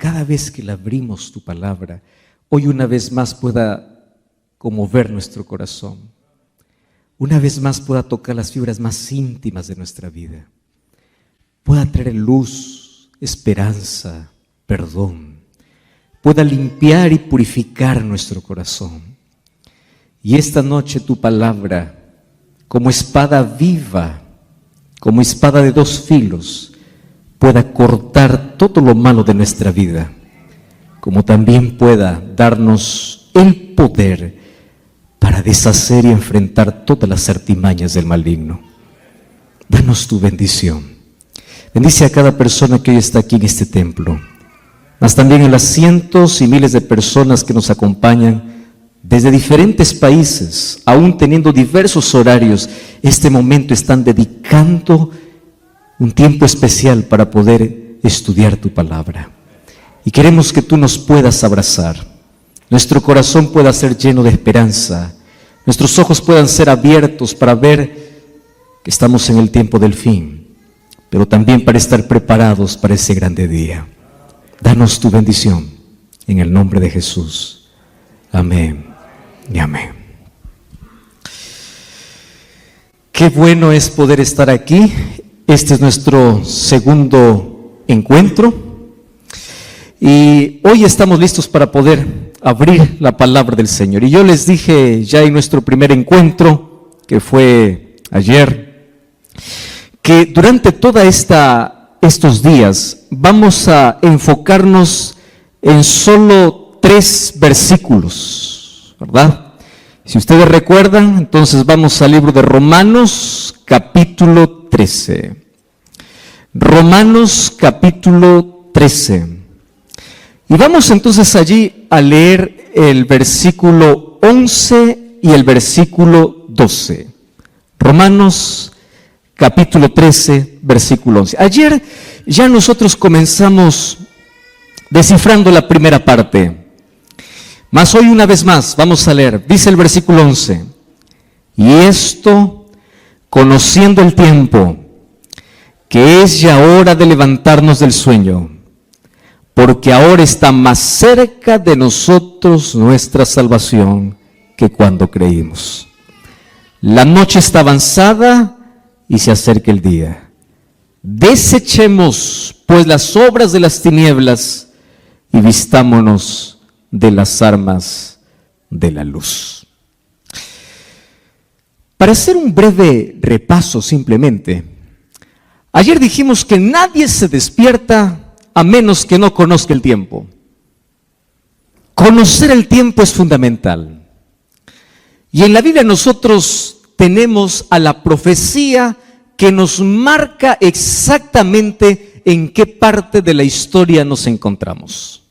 cada vez que la abrimos tu palabra, hoy una vez más pueda conmover nuestro corazón, una vez más pueda tocar las fibras más íntimas de nuestra vida, pueda traer luz, esperanza, perdón, pueda limpiar y purificar nuestro corazón. Y esta noche tu palabra, como espada viva, como espada de dos filos, pueda cortar todo lo malo de nuestra vida, como también pueda darnos el poder para deshacer y enfrentar todas las artimañas del maligno. Danos tu bendición. Bendice a cada persona que hoy está aquí en este templo, mas también a las cientos y miles de personas que nos acompañan desde diferentes países, aún teniendo diversos horarios. Este momento están dedicando un tiempo especial para poder estudiar tu palabra. Y queremos que tú nos puedas abrazar, nuestro corazón pueda ser lleno de esperanza, nuestros ojos puedan ser abiertos para ver que estamos en el tiempo del fin, pero también para estar preparados para ese grande día. Danos tu bendición en el nombre de Jesús. Amén y amén. Qué bueno es poder estar aquí. Este es nuestro segundo encuentro y hoy estamos listos para poder abrir la palabra del Señor. Y yo les dije ya en nuestro primer encuentro, que fue ayer, que durante toda estos días vamos a enfocarnos en solo 3 versículos, ¿verdad? Si ustedes recuerdan, entonces vamos al libro de Romanos, capítulo 13. Romanos, capítulo 13. Y vamos entonces allí a leer el versículo 11 y el versículo 12. Romanos, capítulo 13, versículo 11. Ayer ya nosotros comenzamos descifrando la primera parte, mas hoy una vez más vamos a leer. Dice el versículo 11: y esto, conociendo el tiempo, que es ya hora de levantarnos del sueño, porque ahora está más cerca de nosotros nuestra salvación que cuando creímos. La noche está avanzada y se acerca el día. Desechemos pues las obras de las tinieblas y vistámonos de las armas de la luz. Para hacer un breve repaso simplemente, ayer dijimos que nadie se despierta a menos que no conozca el tiempo. Conocer el tiempo es fundamental. Y en la Biblia nosotros tenemos a la profecía que nos marca exactamente en qué parte de la historia nos encontramos.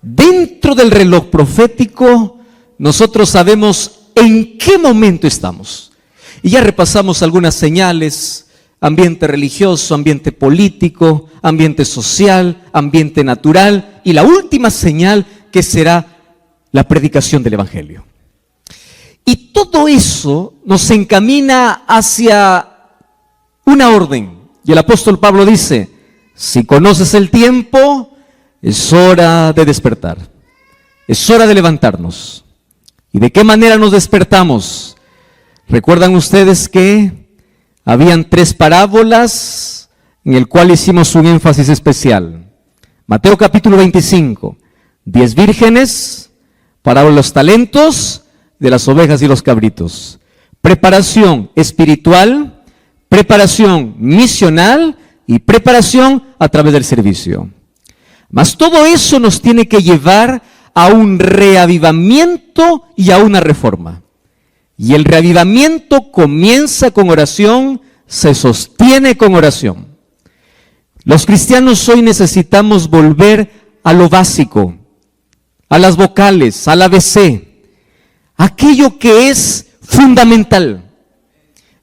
Dentro del reloj profético, nosotros sabemos en qué momento estamos. Y ya repasamos algunas señales: ambiente religioso, ambiente político, ambiente social, ambiente natural, y la última señal que será la predicación del Evangelio. Y todo eso nos encamina hacia una orden. Y el apóstol Pablo dice: si conoces el tiempo, es hora de despertar, es hora de levantarnos. ¿Y de qué manera nos despertamos? ¿Recuerdan ustedes que habían 3 parábolas en el cual hicimos un énfasis especial? Mateo capítulo 25, 10 vírgenes, parábola de los talentos, de las ovejas y los cabritos. Preparación espiritual, preparación misional y preparación a través del servicio. Mas todo eso nos tiene que llevar a un reavivamiento y a una reforma. Y el reavivamiento comienza con oración, se sostiene con oración. Los cristianos hoy necesitamos volver a lo básico, a las vocales, al ABC, aquello que es fundamental.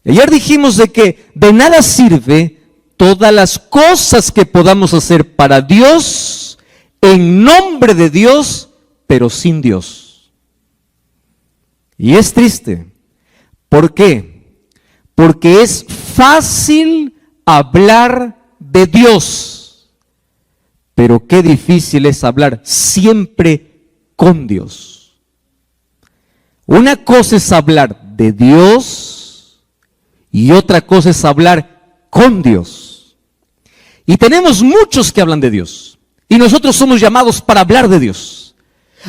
Ayer dijimos de que de nada sirve todas las cosas que podamos hacer para Dios, en nombre de Dios, pero sin Dios. Y es triste. ¿Por qué? Porque es fácil hablar de Dios, pero qué difícil es hablar siempre con Dios. Una cosa es hablar de Dios y otra cosa es hablar con Dios. Y tenemos muchos que hablan de Dios. Y nosotros somos llamados para hablar de Dios.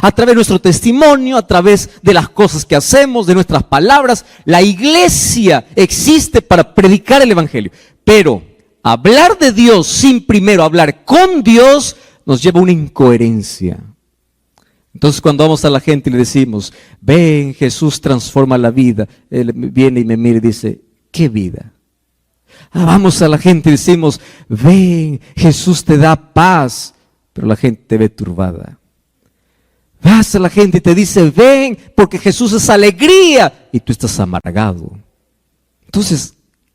A través de nuestro testimonio, a través de las cosas que hacemos, de nuestras palabras. La iglesia existe para predicar el evangelio. Pero hablar de Dios sin primero hablar con Dios nos lleva a una incoherencia. Entonces cuando vamos a la gente y le decimos, ven, Jesús transforma la vida, él viene y me mira y dice, ¿qué vida? Vamos a la gente y decimos, ven, Jesús te da paz, pero la gente te ve turbada. Vas a la gente y te dice, ven, porque Jesús es alegría, y tú estás amargado. Entonces,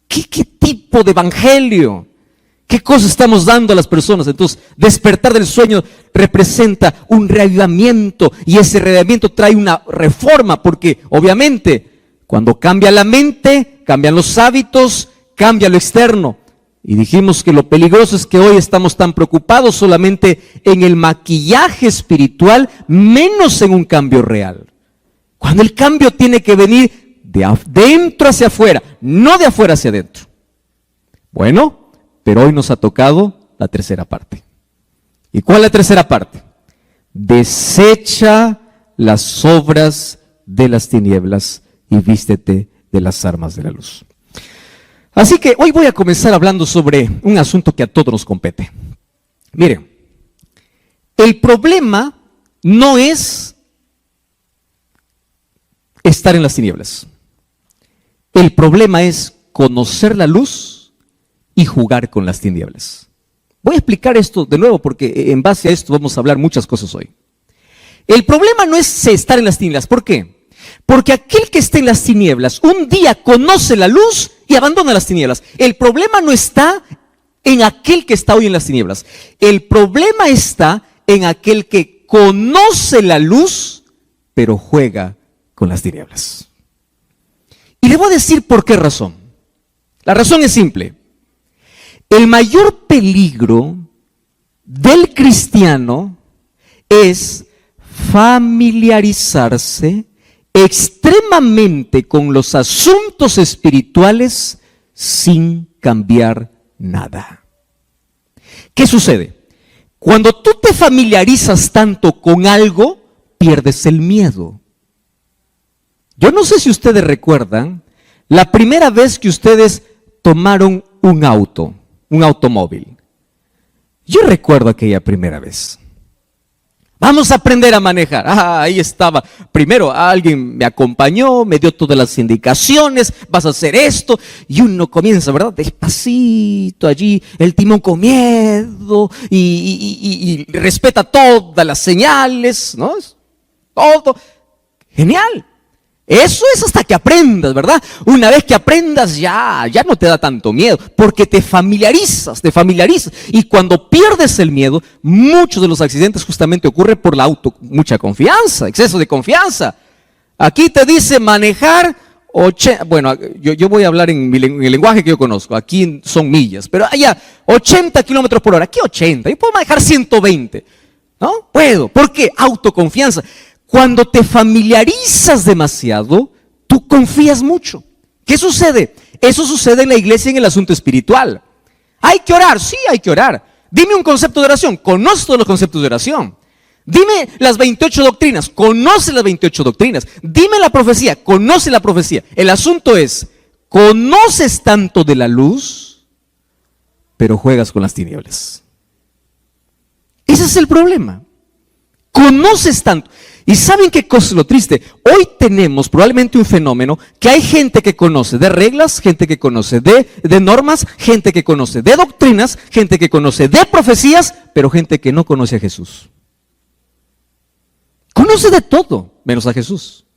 ¿qué tipo de evangelio? ¿Qué cosa estamos dando a las personas? Entonces, despertar del sueño representa un reavivamiento, y ese reavivamiento trae una reforma, porque obviamente cuando cambia la mente, cambian los hábitos, cambia lo externo. Y dijimos que lo peligroso es que hoy estamos tan preocupados solamente en el maquillaje espiritual, menos en un cambio real. Cuando el cambio tiene que venir de adentro hacia afuera, no de afuera hacia adentro. Bueno, pero hoy nos ha tocado la tercera parte. ¿Y cuál es la tercera parte? Desecha las obras de las tinieblas y vístete de las armas de la luz. Así que hoy voy a comenzar hablando sobre un asunto que a todos nos compete. Miren, el problema no es estar en las tinieblas. El problema es conocer la luz y jugar con las tinieblas. Voy a explicar esto de nuevo porque en base a esto vamos a hablar muchas cosas hoy. El problema no es estar en las tinieblas. ¿Por qué? Porque aquel que está en las tinieblas un día conoce la luz y abandona las tinieblas. El problema no está en aquel que está hoy en las tinieblas. El problema está en aquel que conoce la luz, pero juega con las tinieblas. Y le voy a decir por qué razón. La razón es simple. El mayor peligro del cristiano es familiarizarse extremadamente con los asuntos espirituales sin cambiar nada. ¿Qué sucede? Cuando tú te familiarizas tanto con algo, pierdes el miedo. Yo no sé si ustedes recuerdan la primera vez que ustedes tomaron un automóvil. Yo recuerdo aquella primera vez. Vamos a aprender a manejar. Ahí estaba. Primero alguien me acompañó, me dio todas las indicaciones, vas a hacer esto. Y uno comienza, ¿verdad? Despacito allí, el timón con miedo y respeta todas las señales, ¿no? Todo. Genial. Eso es hasta que aprendas, ¿verdad? Una vez que aprendas ya no te da tanto miedo, porque te familiarizas. Y cuando pierdes el miedo, muchos de los accidentes justamente ocurren por mucha confianza, exceso de confianza. Aquí te dice manejar, bueno, yo voy a hablar en el lenguaje que yo conozco, aquí son millas, pero allá 80 kilómetros por hora, aquí 80, yo puedo manejar 120, ¿no? Puedo, ¿por qué? Autoconfianza. Cuando te familiarizas demasiado, tú confías mucho. ¿Qué sucede? Eso sucede en la iglesia en el asunto espiritual. ¿Hay que orar? Sí, hay que orar. Dime un concepto de oración. Conozco todos los conceptos de oración. Dime las 28 doctrinas. Conoce las 28 doctrinas. Dime la profecía. Conoce la profecía. El asunto es, conoces tanto de la luz, pero juegas con las tinieblas. Ese es el problema. Conoces tanto. ¿Y saben qué cosa es lo triste? Hoy tenemos probablemente un fenómeno que hay gente que conoce de reglas, gente que conoce de normas, gente que conoce de doctrinas, gente que conoce de profecías, pero gente que no conoce a Jesús. Conoce de todo, menos a Jesús.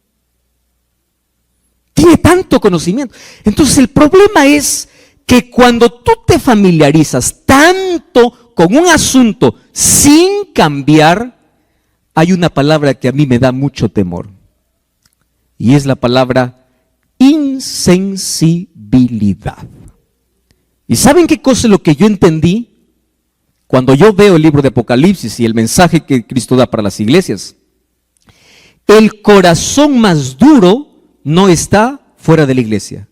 Tiene tanto conocimiento. Entonces el problema es que cuando tú te familiarizas tanto con un asunto sin cambiar, hay una palabra que a mí me da mucho temor, y es la palabra insensibilidad. ¿Y saben qué cosa es lo que yo entendí? Cuando yo veo el libro de Apocalipsis y el mensaje que Cristo da para las iglesias, el corazón más duro no está fuera de la iglesia.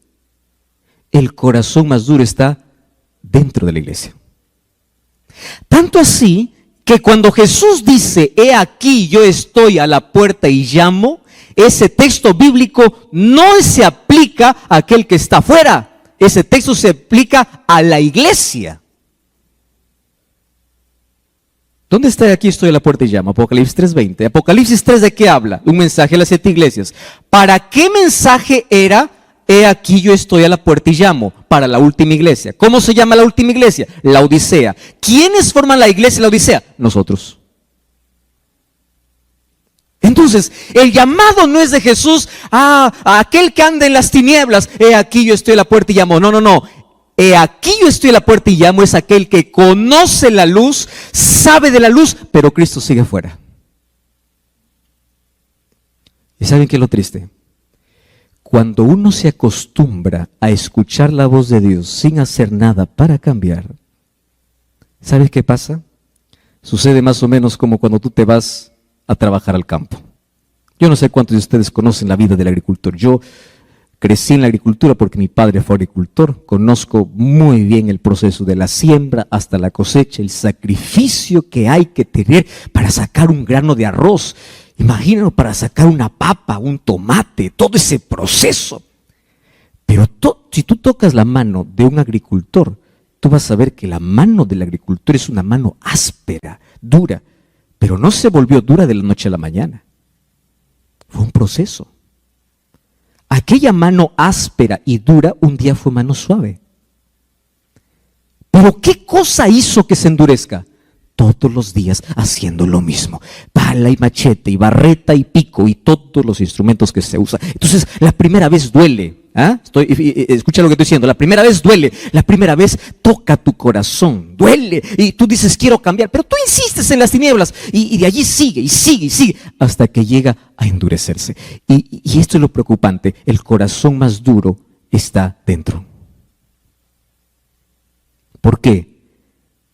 El corazón más duro está dentro de la iglesia. Tanto así que cuando Jesús dice, he aquí yo estoy a la puerta y llamo, ese texto bíblico no se aplica a aquel que está afuera. Ese texto se aplica a la iglesia. ¿Dónde está? Aquí estoy a la puerta y llamo. Apocalipsis 3:20. Apocalipsis 3, ¿de qué habla? Un mensaje a las 7 iglesias. ¿Para qué mensaje era? He aquí yo estoy a la puerta y llamo. Para la última iglesia. ¿Cómo se llama la última iglesia? La Odisea. ¿Quiénes forman la iglesia de la Odisea? Nosotros. Entonces, el llamado no es de Jesús a aquel que anda en las tinieblas. He aquí yo estoy a la puerta y llamo. No, no, no. He aquí yo estoy a la puerta y llamo es aquel que conoce la luz, sabe de la luz, pero Cristo sigue fuera. ¿Y saben qué es lo triste? Cuando uno se acostumbra a escuchar la voz de Dios sin hacer nada para cambiar, ¿sabes qué pasa? Sucede más o menos como cuando tú te vas a trabajar al campo. Yo no sé cuántos de ustedes conocen la vida del agricultor. Yo crecí en la agricultura porque mi padre fue agricultor. Conozco muy bien el proceso de la siembra hasta la cosecha, el sacrificio que hay que tener para sacar un grano de arroz. Imagínalo, para sacar una papa, un tomate, todo ese proceso. Pero si tú tocas la mano de un agricultor, tú vas a ver que la mano del agricultor es una mano áspera, dura, pero no se volvió dura de la noche a la mañana. Fue un proceso. Aquella mano áspera y dura un día fue mano suave. Pero ¿qué cosa hizo que se endurezca? Todos los días haciendo lo mismo. Pala y machete y barreta y pico y todos los instrumentos que se usan. Entonces la primera vez duele. Escucha lo que estoy diciendo. La primera vez duele. La primera vez toca tu corazón. Duele. Y tú dices quiero cambiar. Pero tú insistes en las tinieblas. Y de allí sigue y sigue y sigue. Hasta que llega a endurecerse. Y esto es lo preocupante. El corazón más duro está dentro. ¿Por qué?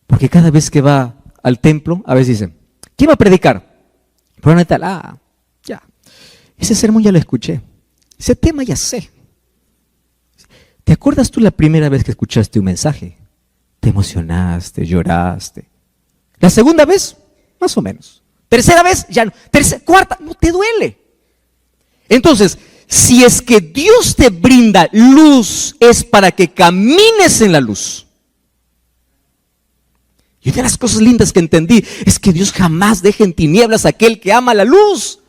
Porque cada vez que va al templo, a veces dicen, ¿quién va a predicar? Fulano tal, ya. Ese sermón ya lo escuché. Ese tema ya sé. ¿Te acuerdas tú la primera vez que escuchaste un mensaje? Te emocionaste, lloraste. La segunda vez, más o menos. Tercera vez, ya no. Cuarta, no te duele. Entonces, si es que Dios te brinda luz, es para que camines en la luz. Y una de las cosas lindas que entendí es que Dios jamás deja en tinieblas a aquel que ama la luz.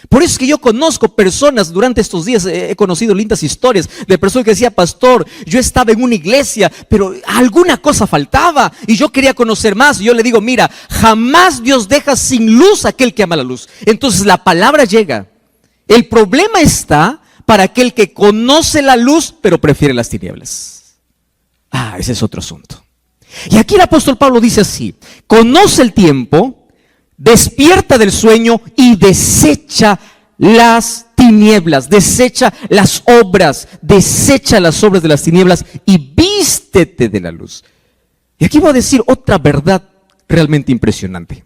Por eso es que yo conozco personas, durante estos días he conocido lindas historias de personas que decían, pastor, yo estaba en una iglesia, pero alguna cosa faltaba y yo quería conocer más. Y yo le digo, mira, jamás Dios deja sin luz a aquel que ama la luz. Entonces la palabra llega. El problema está para aquel que conoce la luz, pero prefiere las tinieblas. Ese es otro asunto. Y aquí el apóstol Pablo dice así, conoce el tiempo, despierta del sueño y desecha las tinieblas, desecha las obras de las tinieblas y vístete de la luz. Y aquí voy a decir otra verdad realmente impresionante.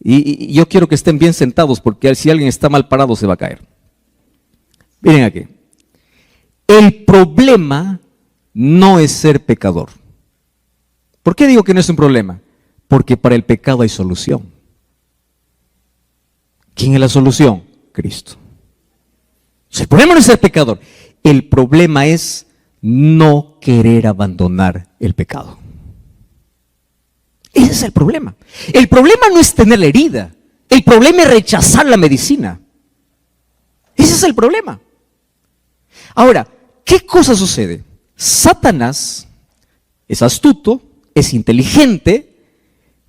Y yo quiero que estén bien sentados porque si alguien está mal parado se va a caer. Miren aquí. El problema no es ser pecador. ¿Por qué digo que no es un problema? Porque para el pecado hay solución. ¿Quién es la solución? Cristo. El problema no es ser pecador. El problema es no querer abandonar el pecado. Ese es el problema. El problema no es tener la herida. El problema es rechazar la medicina. Ese es el problema. Ahora, ¿qué cosa sucede? Satanás es astuto, es inteligente,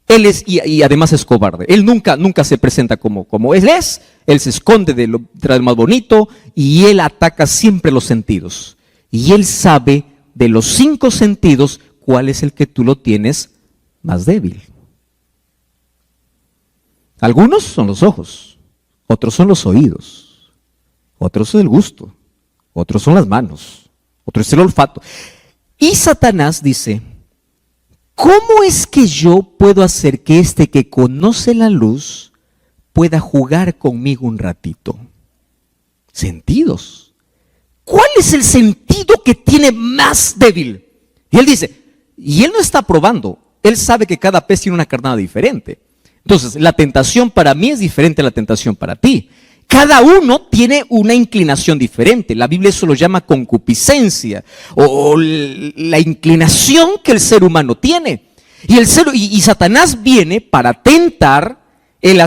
él es y además es cobarde. Él nunca se presenta como él es. Él se esconde de lo más bonito y él ataca siempre los sentidos. Y él sabe de los 5 sentidos cuál es el que tú lo tienes más débil. Algunos son los ojos, otros son los oídos, otros son el gusto, otros son las manos, otros es el olfato. Y Satanás dice, ¿cómo es que yo puedo hacer que este que conoce la luz pueda jugar conmigo un ratito? Sentidos. ¿Cuál es el sentido que tiene más débil? Y él dice, y él no está probando, él sabe que cada pez tiene una carnada diferente. Entonces, la tentación para mí es diferente a la tentación para ti. Cada uno tiene una inclinación diferente. La Biblia eso lo llama concupiscencia o la inclinación que el ser humano tiene. Y Satanás viene para tentar. El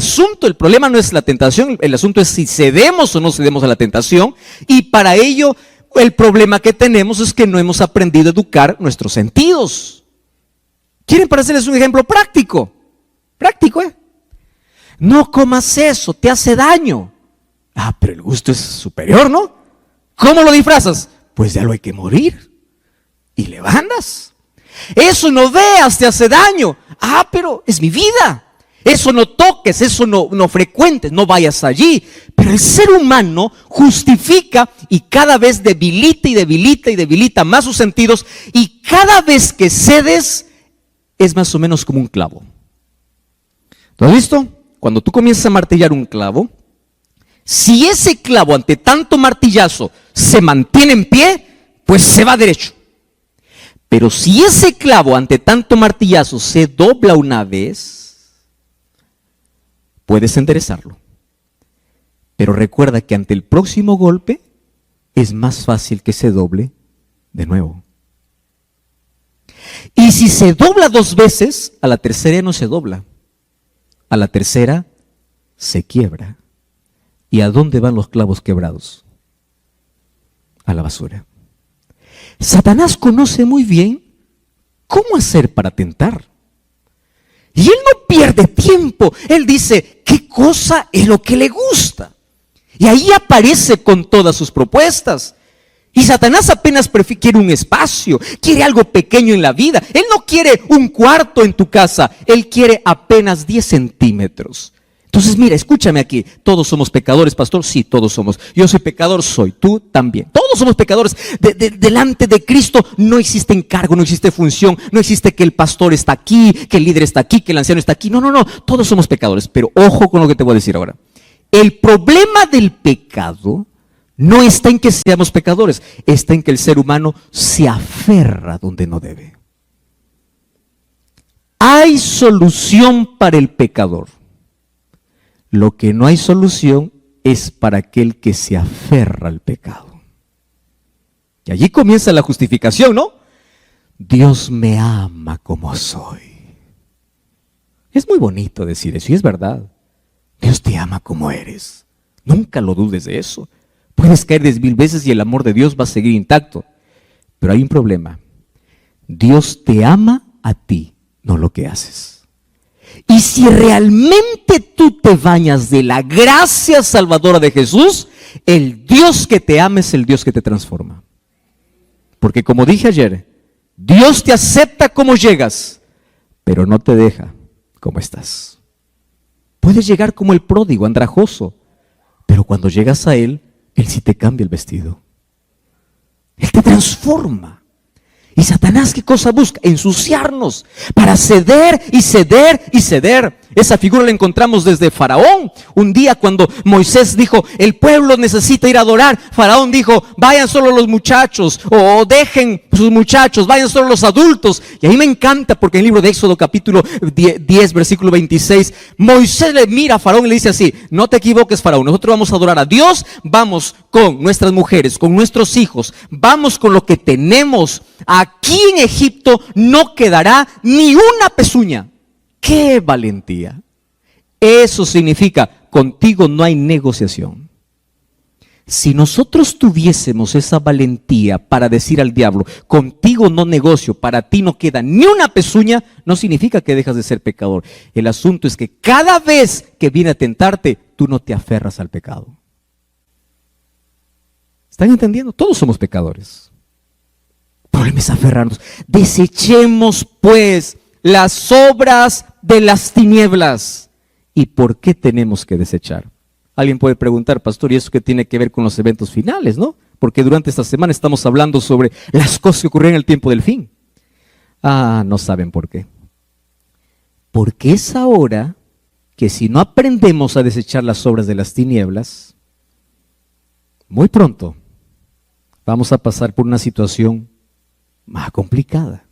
problema no es la tentación, el asunto es si cedemos o no cedemos a la tentación. Y para ello, el problema que tenemos es que no hemos aprendido a educar nuestros sentidos. ¿Quieren para hacerles un ejemplo práctico? Práctico, ¿eh? No comas eso, te hace daño. Ah, pero el gusto es superior, ¿no? ¿Cómo lo disfrazas? Pues ya lo hay que morir. Y le mandas. Eso no veas, te hace daño. Ah, pero es mi vida. Eso no toques, eso no frecuentes, no vayas allí. Pero el ser humano justifica y cada vez debilita y debilita y debilita más sus sentidos. Y cada vez que cedes es más o menos como un clavo. ¿Lo has visto? Cuando tú comienzas a martillar un clavo, si ese clavo ante tanto martillazo se mantiene en pie, pues se va derecho. Pero si ese clavo ante tanto martillazo se dobla una vez, puedes enderezarlo. Pero recuerda que ante el próximo golpe es más fácil que se doble de nuevo. Y si se dobla 2 veces, a la tercera no se dobla. A la tercera se quiebra. ¿Y a dónde van los clavos quebrados? A la basura. Satanás conoce muy bien cómo hacer para tentar. Y él no pierde tiempo. Él dice, ¿qué cosa es lo que le gusta? Y ahí aparece con todas sus propuestas. Y Satanás apenas quiere un espacio, quiere algo pequeño en la vida. Él no quiere un cuarto en tu casa, él quiere apenas 10 centímetros. Entonces mira, escúchame aquí, todos somos pecadores, pastor, sí, todos somos. Yo soy pecador, soy, tú también. Todos somos pecadores. Delante de Cristo no existe encargo, no existe función, no existe que el pastor está aquí, que el líder está aquí, que el anciano está aquí. No, todos somos pecadores. Pero ojo con lo que te voy a decir ahora. El problema del pecado no está en que seamos pecadores, está en que el ser humano se aferra donde no debe. Hay solución para el pecador. Lo que no hay solución es para aquel que se aferra al pecado. Y allí comienza la justificación, ¿no? Dios me ama como soy. Es muy bonito decir eso, y es verdad. Dios te ama como eres. Nunca lo dudes de eso. Puedes caer 10.000 veces y el amor de Dios va a seguir intacto. Pero hay un problema. Dios te ama a ti, no lo que haces. Y si realmente tú te bañas de la gracia salvadora de Jesús, el Dios que te ama es el Dios que te transforma. Porque como dije ayer, Dios te acepta como llegas, pero no te deja como estás. Puedes llegar como el pródigo, andrajoso, pero cuando llegas a Él sí te cambia el vestido. Él te transforma. ¿Y Satanás qué cosa busca? Ensuciarnos para ceder y ceder y ceder. Esa figura la encontramos desde Faraón. Un día cuando Moisés dijo, el pueblo necesita ir a adorar, Faraón dijo, vayan solo los muchachos, o dejen sus muchachos, vayan solo los adultos. Y ahí me encanta porque en el libro de Éxodo capítulo 10 versículo 26, Moisés le mira a Faraón y le dice así, no te equivoques, Faraón, nosotros vamos a adorar a Dios, vamos con nuestras mujeres, con nuestros hijos, vamos con lo que tenemos. Aquí en Egipto no quedará ni una pezuña. ¡Qué valentía! Eso significa, contigo no hay negociación. Si nosotros tuviésemos esa valentía para decir al diablo, contigo no negocio, para ti no queda ni una pezuña, no significa que dejas de ser pecador. El asunto es que cada vez que viene a tentarte, tú no te aferras al pecado. ¿Están entendiendo? Todos somos pecadores. El problema es aferrarnos. Desechemos pues las obras de las tinieblas. ¿Y por qué tenemos que desechar? Alguien puede preguntar, pastor, ¿y eso qué tiene que ver con los eventos finales, no? Porque durante esta semana estamos hablando sobre las cosas que ocurrieron en el tiempo del fin. No saben por qué. Porque es ahora que si no aprendemos a desechar las obras de las tinieblas, muy pronto vamos a pasar por una situación más complicada.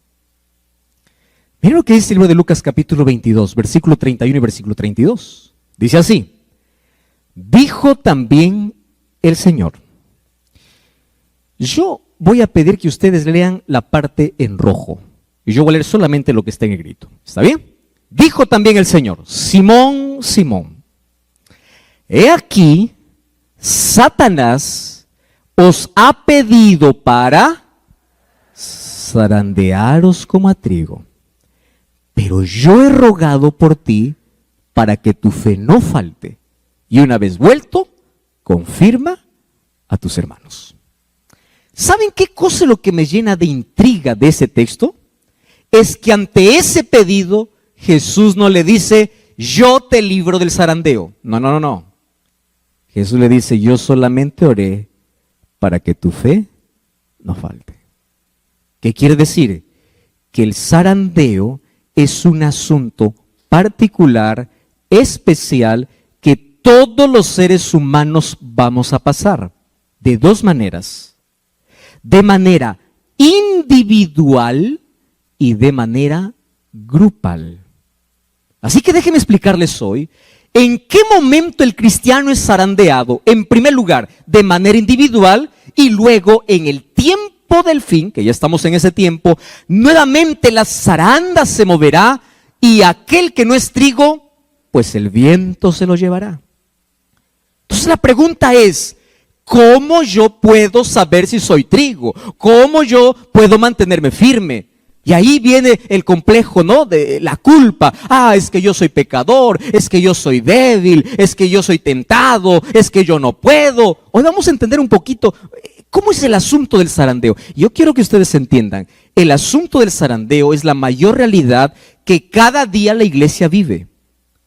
Miren lo que dice el libro de Lucas capítulo 22, versículo 31 y versículo 32. Dice así: dijo también el Señor. Yo voy a pedir que ustedes lean la parte en rojo y yo voy a leer solamente lo que está en negrito. ¿Está bien? Dijo también el Señor: Simón, Simón, he aquí, Satanás os ha pedido para zarandearos como a trigo, pero yo he rogado por ti para que tu fe no falte, y una vez vuelto, confirma a tus hermanos. ¿Saben qué cosa es lo que me llena de intriga de ese texto? Es que ante ese pedido, Jesús no le dice, yo te libro del zarandeo. No. Jesús le dice, yo solamente oré para que tu fe no falte. ¿Qué quiere decir? Que el zarandeo es un asunto particular, especial, que todos los seres humanos vamos a pasar. De dos maneras. De manera individual y de manera grupal. Así que déjenme explicarles hoy en qué momento el cristiano es zarandeado. En primer lugar, de manera individual, y luego en el tiempo del fin, que ya estamos en ese tiempo, nuevamente la zaranda se moverá y aquel que no es trigo, pues el viento se lo llevará. Entonces la pregunta es, ¿cómo yo puedo saber si soy trigo? ¿Cómo yo puedo mantenerme firme? Y ahí viene el complejo, ¿no? De la culpa. Es que yo soy pecador, es que yo soy débil, es que yo soy tentado, es que yo no puedo. Hoy vamos a entender un poquito cómo es el asunto del zarandeo. Yo quiero que ustedes entiendan, el asunto del zarandeo es la mayor realidad que cada día la iglesia vive.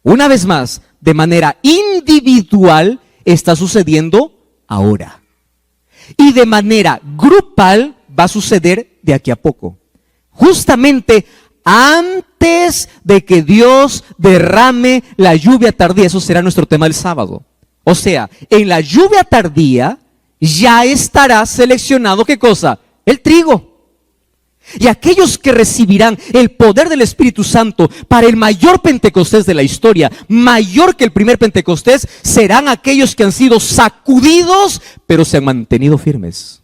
Una vez más, de manera individual está sucediendo ahora. Y de manera grupal va a suceder de aquí a poco. Justamente antes de que Dios derrame la lluvia tardía, eso será nuestro tema del sábado. O sea, en la lluvia tardía ya estará seleccionado, ¿qué cosa? El trigo. Y aquellos que recibirán el poder del Espíritu Santo para el mayor Pentecostés de la historia, mayor que el primer Pentecostés, serán aquellos que han sido sacudidos, pero se han mantenido firmes.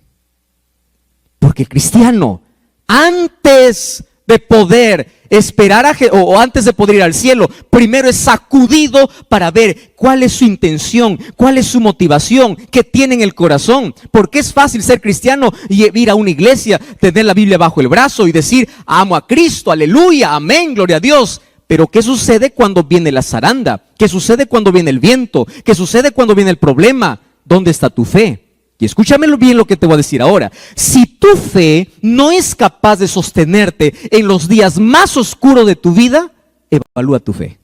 Porque el cristiano, antes de poder esperar o antes de poder ir al cielo, primero es sacudido para ver cuál es su intención, cuál es su motivación, qué tiene en el corazón. Porque es fácil ser cristiano y ir a una iglesia, tener la Biblia bajo el brazo y decir, amo a Cristo, aleluya, amén, gloria a Dios. Pero ¿qué sucede cuando viene la zaranda? ¿Qué sucede cuando viene el viento? ¿Qué sucede cuando viene el problema? ¿Dónde está tu fe? Y escúchame bien lo que te voy a decir ahora. Si tu fe no es capaz de sostenerte en los días más oscuros de tu vida, evalúa tu fe.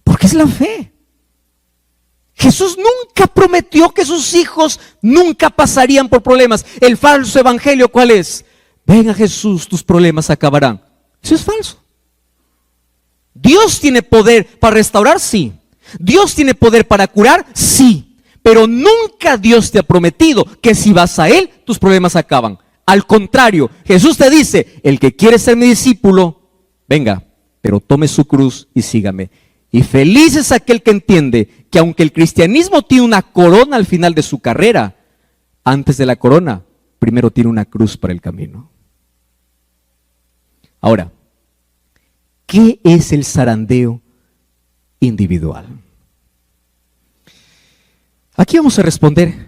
Porque es la fe. Jesús nunca prometió que sus hijos nunca pasarían por problemas. El falso evangelio, ¿cuál es? Ven a Jesús, tus problemas acabarán. Eso es falso. Dios tiene poder para restaurar, sí. Dios tiene poder para curar, sí, pero nunca Dios te ha prometido que si vas a Él, tus problemas acaban. Al contrario, Jesús te dice, el que quiere ser mi discípulo, venga, pero tome su cruz y sígame. Y feliz es aquel que entiende que aunque el cristianismo tiene una corona al final de su carrera, antes de la corona, primero tiene una cruz para el camino. Ahora, ¿qué es el zarandeo individual? Aquí vamos a responder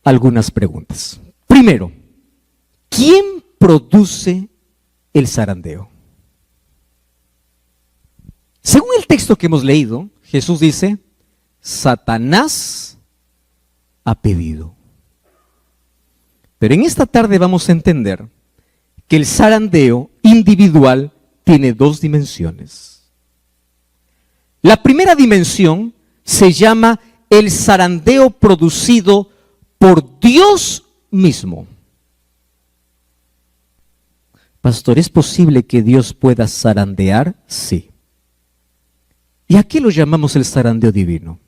algunas preguntas. Primero, ¿quién produce el zarandeo? Según el texto que hemos leído, Jesús dice, Satanás ha pedido. Pero en esta tarde vamos a entender que el zarandeo individual tiene dos dimensiones. La primera dimensión se llama el zarandeo producido por Dios mismo. Pastor, ¿es posible que Dios pueda zarandear? Sí. ¿Y a qué lo llamamos el zarandeo divino?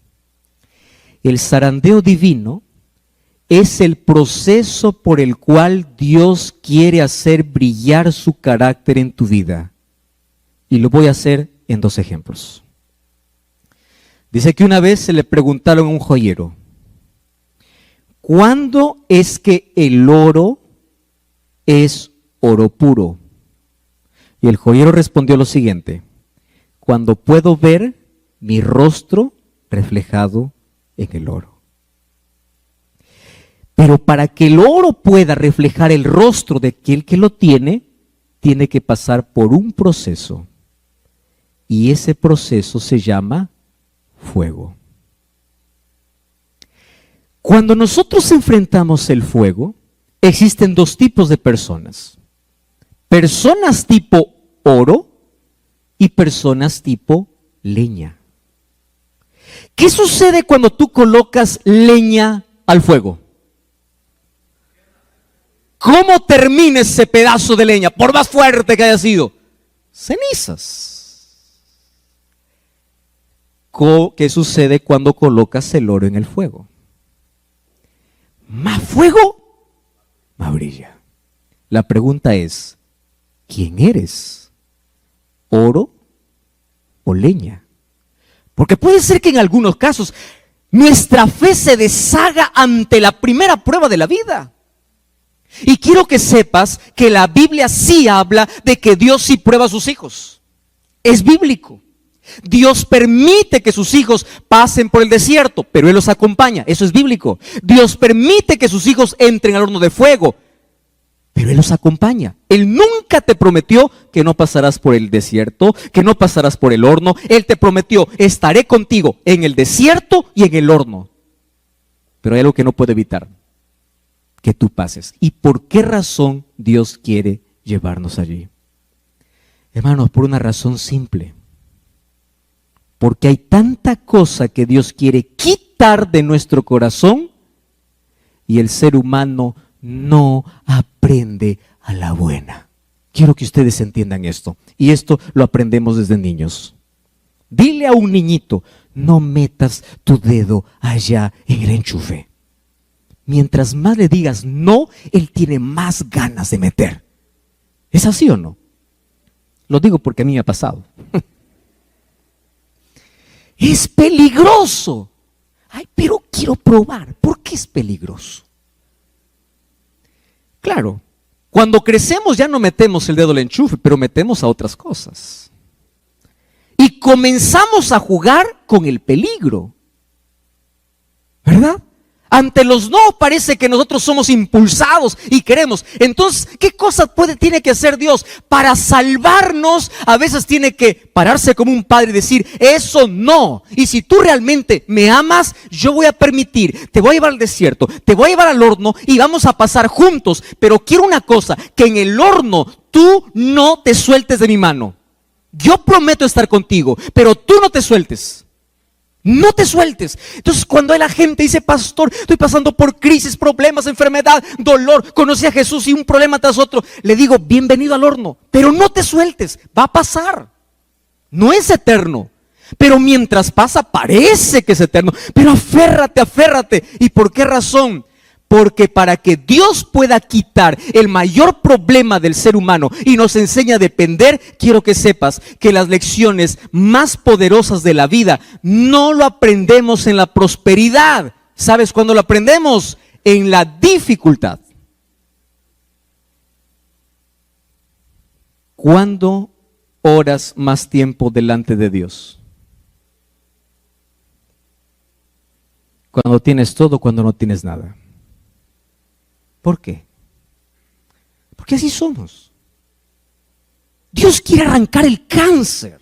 El zarandeo divino es el proceso por el cual Dios quiere hacer brillar su carácter en tu vida. Y lo voy a hacer en 2 ejemplos. Dice que una vez se le preguntaron a un joyero, ¿cuándo es que el oro es oro puro? Y el joyero respondió lo siguiente: cuando puedo ver mi rostro reflejado en el oro. Pero para que el oro pueda reflejar el rostro de aquel que lo tiene que pasar por un proceso. Y ese proceso se llama fuego. Cuando nosotros enfrentamos el fuego, existen 2 tipos de personas. Personas tipo oro y personas tipo leña. ¿Qué sucede cuando tú colocas leña al fuego? ¿Cómo termina ese pedazo de leña? Por más fuerte que haya sido, cenizas. ¿Qué sucede cuando colocas el oro en el fuego? Más fuego, más brilla. La pregunta es, ¿quién eres? ¿Oro o leña? Porque puede ser que en algunos casos nuestra fe se deshaga ante la primera prueba de la vida. Y quiero que sepas que la Biblia sí habla de que Dios sí prueba a sus hijos. Es bíblico. Dios permite que sus hijos pasen por el desierto, pero Él los acompaña. Eso es bíblico. Dios permite que sus hijos entren al horno de fuego, pero Él los acompaña. Él nunca te prometió que no pasarás por el desierto, que no pasarás por el horno. Él te prometió: estaré contigo en el desierto y en el horno. Pero hay algo que no puedo evitar: que tú pases. ¿Y por qué razón Dios quiere llevarnos allí? Hermanos, por una razón simple. Porque hay tanta cosa que Dios quiere quitar de nuestro corazón y el ser humano no aprende a la buena. Quiero que ustedes entiendan esto. Y esto lo aprendemos desde niños. Dile a un niñito: no metas tu dedo allá en el enchufe. Mientras más le digas no, él tiene más ganas de meter. ¿Es así o no? Lo digo porque a mí me ha pasado. Es peligroso. Ay, pero quiero probar. ¿Por qué es peligroso? Claro, cuando crecemos ya no metemos el dedo al enchufe, pero metemos a otras cosas. Y comenzamos a jugar con el peligro. ¿Verdad? Ante los no parece que nosotros somos impulsados y queremos. Entonces, ¿qué cosa tiene que hacer Dios? Para salvarnos, a veces tiene que pararse como un padre y decir: eso no. Y si tú realmente me amas, yo voy a permitir, te voy a llevar al desierto, te voy a llevar al horno y vamos a pasar juntos. Pero quiero una cosa: que en el horno tú no te sueltes de mi mano. Yo prometo estar contigo, pero tú no te sueltes. No te sueltes. Entonces, cuando la gente dice: pastor, estoy pasando por crisis, problemas, enfermedad, dolor, conocí a Jesús y un problema tras otro, le digo: bienvenido al horno, pero no te sueltes, va a pasar. No es eterno, pero mientras pasa parece que es eterno. Pero aférrate, aférrate. ¿Y por qué razón? Porque para que Dios pueda quitar el mayor problema del ser humano y nos enseñe a depender, quiero que sepas que las lecciones más poderosas de la vida no lo aprendemos en la prosperidad. ¿Sabes cuándo lo aprendemos? En la dificultad. ¿Cuándo oras más tiempo delante de Dios? Cuando tienes todo, cuando no tienes nada. ¿Por qué? Porque así somos. Dios quiere arrancar el cáncer.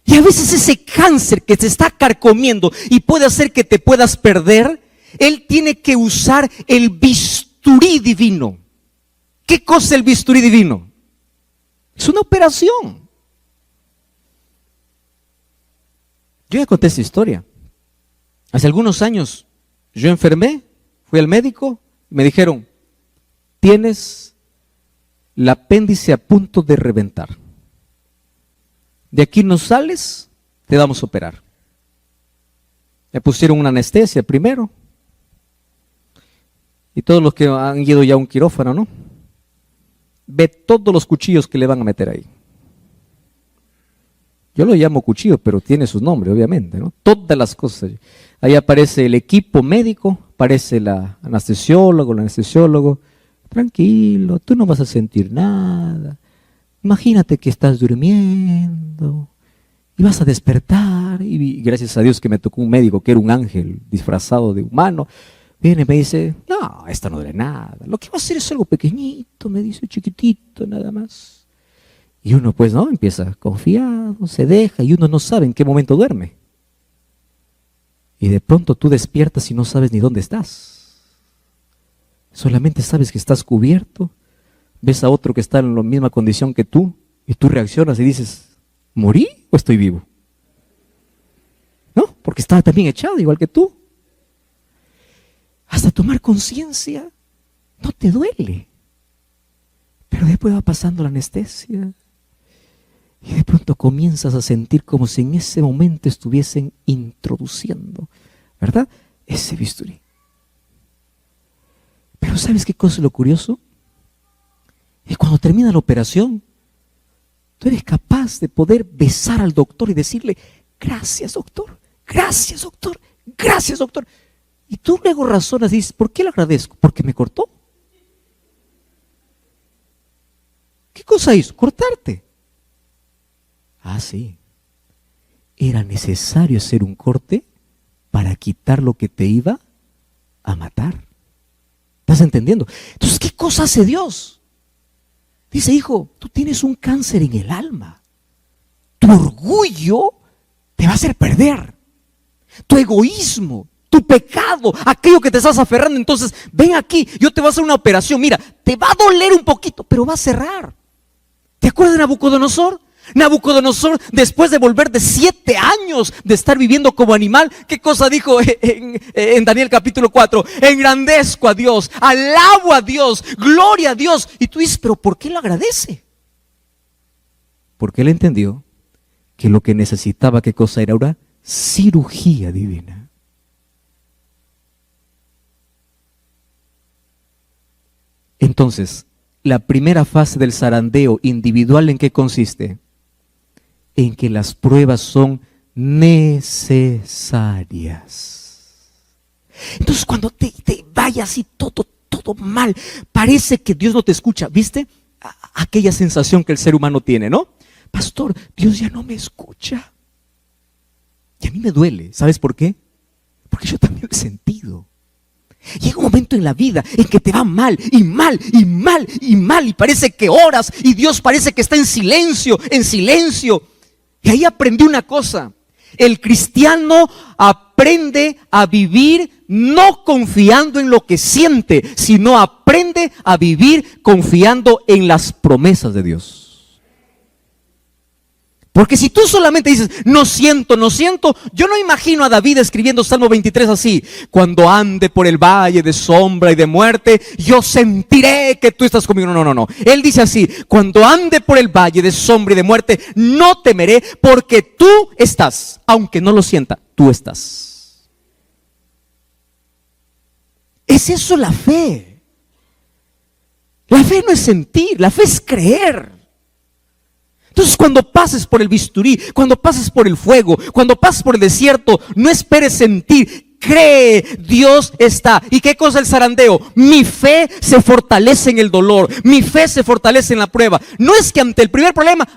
Y a veces ese cáncer que te está carcomiendo y puede hacer que te puedas perder, Él tiene que usar el bisturí divino. ¿Qué cosa es el bisturí divino? Es una operación. Yo ya conté esta historia. Hace algunos años yo enfermé, fui al médico. Me dijeron: tienes el apéndice a punto de reventar. De aquí no sales, te vamos a operar. Me pusieron una anestesia primero. Y todos los que han ido ya a un quirófano, ¿no? Ve todos los cuchillos que le van a meter ahí. Yo lo llamo cuchillo, pero tiene su nombre, obviamente, ¿no? Todas las cosas. Ahí aparece el equipo médico, aparece la anestesiólogo, el anestesiólogo. Tranquilo, tú no vas a sentir nada. Imagínate que estás durmiendo y vas a despertar. Y gracias a Dios que me tocó un médico que era un ángel disfrazado de humano. Viene y me dice, no, esta no duele nada. Lo que va a hacer es algo pequeñito, me dice, chiquitito, nada más. Y uno pues no, empieza confiado, se deja y uno no sabe en qué momento duerme. Y de pronto tú despiertas y no sabes ni dónde estás. Solamente sabes que estás cubierto, ves a otro que está en la misma condición que tú y tú reaccionas y dices, ¿morí o estoy vivo? ¿No? Porque estaba también echado igual que tú. Hasta tomar conciencia no te duele. Pero después va pasando la anestesia y de pronto comienzas a sentir como si en ese momento estuviesen introduciendo, ¿verdad?, ese bisturí. Pero ¿sabes qué cosa es lo curioso? Es cuando termina la operación, tú eres capaz de poder besar al doctor y decirle, gracias doctor, gracias doctor, gracias doctor. Y tú luego razonas y dices, ¿por qué le agradezco? Porque me cortó. ¿Qué cosa hizo? Cortarte. Ah, sí. Era necesario hacer un corte para quitar lo que te iba a matar. ¿Estás entendiendo? Entonces, ¿qué cosa hace Dios? Dice, hijo, tú tienes un cáncer en el alma. Tu orgullo te va a hacer perder. Tu egoísmo, tu pecado, aquello que te estás aferrando. Entonces, ven aquí, yo te voy a hacer una operación. Mira, te va a doler un poquito, pero va a cerrar. ¿Te acuerdas de Nabucodonosor? Nabucodonosor, después de volver de 7 años de estar viviendo como animal, ¿qué cosa dijo en Daniel capítulo 4? Engrandezco a Dios, alabo a Dios, gloria a Dios. Y tú dices, ¿pero por qué lo agradece? Porque él entendió que lo que necesitaba, ¿qué cosa era? Una cirugía divina. Entonces, la primera fase del zarandeo individual, ¿en qué consiste? En que las pruebas son necesarias. Entonces, cuando te vaya así todo mal, parece que Dios no te escucha. ¿Viste? Aquella sensación que el ser humano tiene, ¿no? Pastor, Dios ya no me escucha. Y a mí me duele. ¿Sabes por qué? Porque yo también lo he sentido. Llega un momento en la vida en que te va mal y mal y mal y mal y parece que oras y Dios parece que está en silencio, en silencio. Y ahí aprendí una cosa: el cristiano aprende a vivir no confiando en lo que siente, sino aprende a vivir confiando en las promesas de Dios. Porque si tú solamente dices, no siento, yo no imagino a David escribiendo Salmo 23 así: cuando ande por el valle de sombra y de muerte, yo sentiré que tú estás conmigo. No. Él dice así: cuando ande por el valle de sombra y de muerte, no temeré, porque tú estás. Aunque no lo sienta, tú estás. Es eso la fe. La fe no es sentir, la fe es creer. Entonces, cuando pases por el bisturí, cuando pases por el fuego, cuando pases por el desierto, no esperes sentir, cree, Dios está. ¿Y qué cosa el zarandeo? Mi fe se fortalece en el dolor, mi fe se fortalece en la prueba. No es que ante el primer problema,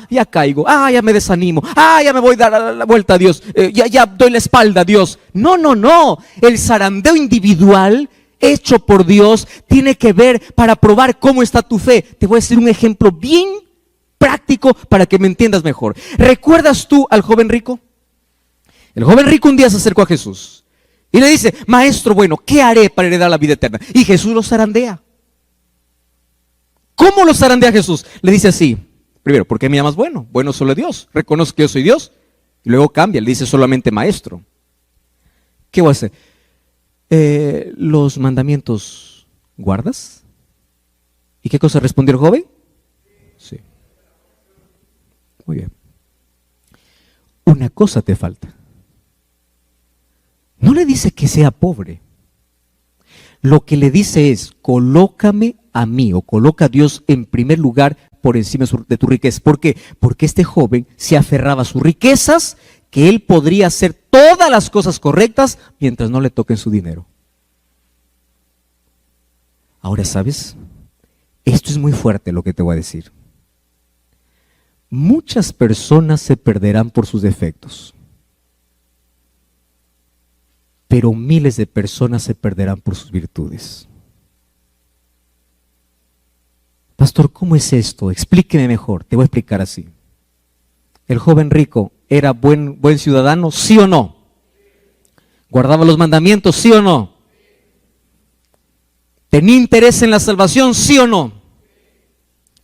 ya caigo, ya me desanimo, ya me voy a dar la vuelta a Dios, ya doy la espalda a Dios. No. El zarandeo individual hecho por Dios tiene que ver para probar cómo está tu fe. Te voy a decir un ejemplo bien práctico para que me entiendas mejor. ¿Recuerdas tú al joven rico? El joven rico un día se acercó a Jesús y le dice: maestro bueno, ¿qué haré para heredar la vida eterna? Y Jesús lo zarandea. ¿Cómo lo zarandea Jesús? Le dice así: primero, ¿por qué me llamas bueno? Bueno solo Dios, reconozco que yo soy Dios. Y luego cambia, le dice solamente maestro. ¿Qué voy a hacer? ¿Los mandamientos guardas? ¿Y qué cosa respondió el joven? Muy bien. Una cosa te falta. No le dice que sea pobre. Lo que le dice es, colócame a mí, o coloca a Dios en primer lugar por encima de tu riqueza. ¿Por qué? Porque este joven se aferraba a sus riquezas, que él podría hacer todas las cosas correctas mientras no le toquen su dinero. Ahora, ¿sabes? Esto es muy fuerte lo que te voy a decir. Muchas personas se perderán por sus defectos, pero miles de personas se perderán por sus virtudes. Pastor, ¿cómo es esto? Explíqueme mejor. Te voy a explicar así. ¿El joven rico era buen ciudadano? ¿Sí o no? ¿Guardaba los mandamientos? ¿Sí o no? ¿Tenía interés en la salvación? ¿Sí o no?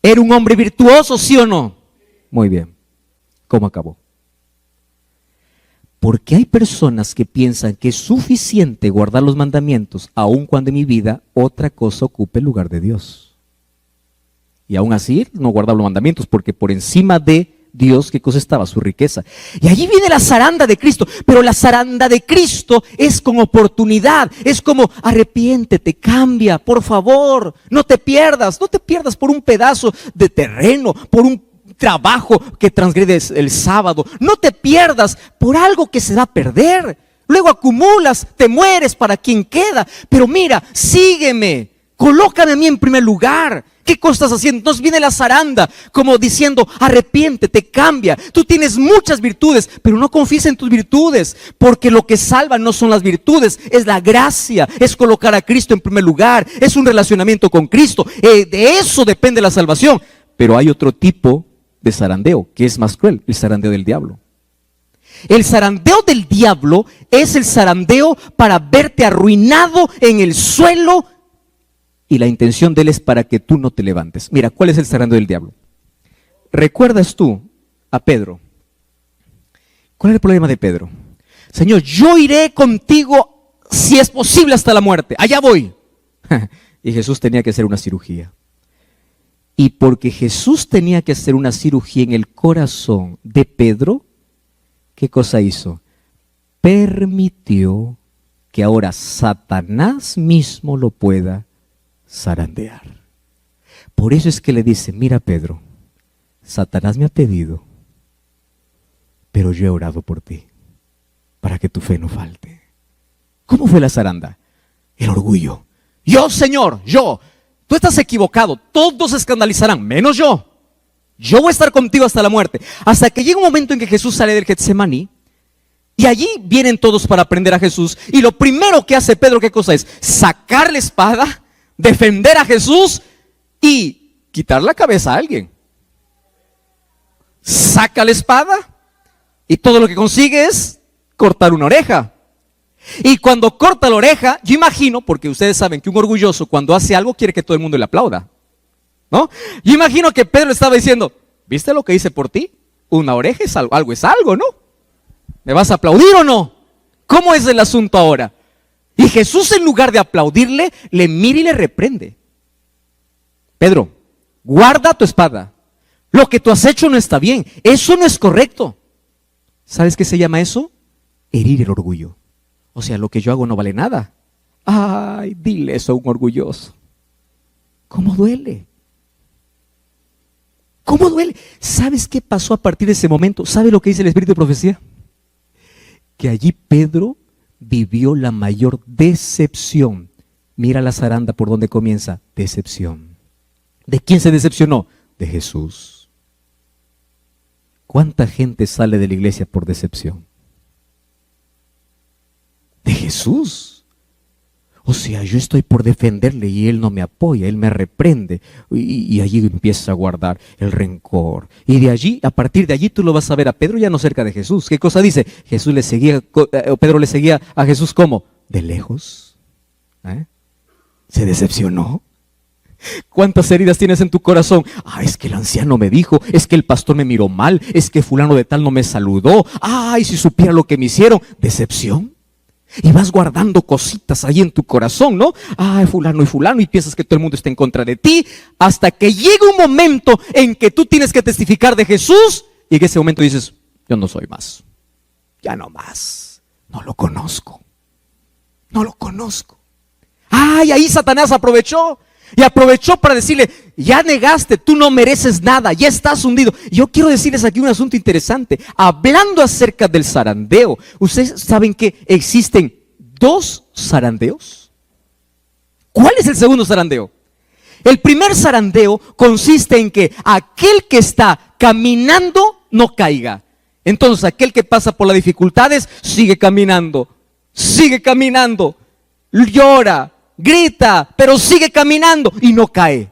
¿Era un hombre virtuoso? ¿Sí o no? Muy bien. ¿Cómo acabó? Porque hay personas que piensan que es suficiente guardar los mandamientos, aun cuando en mi vida otra cosa ocupe el lugar de Dios. Y aún así no guardaba los mandamientos, porque por encima de Dios, ¿qué cosa estaba? Su riqueza. Y allí viene la zaranda de Cristo. Pero la zaranda de Cristo es con oportunidad. Es como, arrepiéntete, cambia, por favor. No te pierdas por un pedazo de terreno, por un trabajo que transgredes el sábado. No te pierdas por algo que se va a perder. Luego acumulas, te mueres para quien queda. Pero mira, sígueme, colócame a mí en primer lugar. ¿Qué cosa estás haciendo? Entonces viene la zaranda como diciendo, arrepiéntete, cambia. Tú tienes muchas virtudes, pero no confíes en tus virtudes, porque lo que salva no son las virtudes, es la gracia, es colocar a Cristo en primer lugar, es un relacionamiento con Cristo. De eso depende la salvación. Pero hay otro tipo de zarandeo que es más cruel, el zarandeo del diablo. El zarandeo del diablo es el zarandeo para verte arruinado en el suelo. Y la intención de él es para que tú no te levantes. Mira, ¿cuál es el zarandeo del diablo? ¿Recuerdas tú a Pedro? ¿Cuál es el problema de Pedro? Señor, yo iré contigo si es posible hasta la muerte. Allá voy. Y Jesús tenía que hacer una cirugía. Y porque Jesús tenía que hacer una cirugía en el corazón de Pedro, ¿qué cosa hizo? Permitió que ahora Satanás mismo lo pueda zarandear. Por eso es que le dice, mira Pedro, Satanás me ha pedido, pero yo he orado por ti, para que tu fe no falte. ¿Cómo fue la zaranda? El orgullo. Yo, Señor, yo. Tú estás equivocado, todos se escandalizarán, menos yo. Yo voy a estar contigo hasta la muerte. Hasta que llega un momento en que Jesús sale del Getsemaní, y allí vienen todos para prender a Jesús. Y lo primero que hace Pedro, ¿qué cosa es? Sacar la espada, defender a Jesús y quitar la cabeza a alguien. Saca la espada y todo lo que consigue es cortar una oreja. Y cuando corta la oreja, yo imagino, porque ustedes saben que un orgulloso cuando hace algo quiere que todo el mundo le aplauda, ¿no? Yo imagino que Pedro estaba diciendo, ¿viste lo que hice por ti? Una oreja es algo, algo es algo, ¿no? ¿Me vas a aplaudir o no? ¿Cómo es el asunto ahora? Y Jesús, en lugar de aplaudirle, le mira y le reprende. Pedro, guarda tu espada. Lo que tú has hecho no está bien. Eso no es correcto. ¿Sabes qué se llama eso? Herir el orgullo. O sea, lo que yo hago no vale nada. Ay, dile eso a un orgulloso. ¿Cómo duele? ¿Cómo duele? ¿Sabes qué pasó a partir de ese momento? ¿Sabe lo que dice el Espíritu de Profecía? Que allí Pedro vivió la mayor decepción. Mira la zaranda por donde comienza. Decepción. ¿De quién se decepcionó? De Jesús. ¿Cuánta gente sale de la iglesia por decepción? De Jesús. O sea, yo estoy por defenderle y él no me apoya, él me reprende. Y allí empieza a guardar el rencor. Y de allí, a partir de allí tú lo vas a ver a Pedro ya no cerca de Jesús. ¿Qué cosa dice? Pedro le seguía a Jesús ¿cómo? De lejos. Se decepcionó. ¿Cuántas heridas tienes en tu corazón? Es que el anciano me dijo, es que el pastor me miró mal, es que fulano de tal no me saludó. Si supiera lo que me hicieron. Decepción. Y vas guardando cositas ahí en tu corazón, ¿no? Fulano y fulano, y piensas que todo el mundo está en contra de ti, hasta que llega un momento en que tú tienes que testificar de Jesús y en ese momento dices, yo no soy más, ya no más, no lo conozco, no lo conozco. Ay, ahí Satanás aprovechó. Y aprovechó para decirle, ya negaste, tú no mereces nada, ya estás hundido. Yo quiero decirles aquí un asunto interesante. Hablando acerca del zarandeo, ¿ustedes saben que existen 2 zarandeos? ¿Cuál es el segundo zarandeo? El primer zarandeo consiste en que aquel que está caminando no caiga. Entonces aquel que pasa por las dificultades sigue caminando, llora, grita, pero sigue caminando y no cae.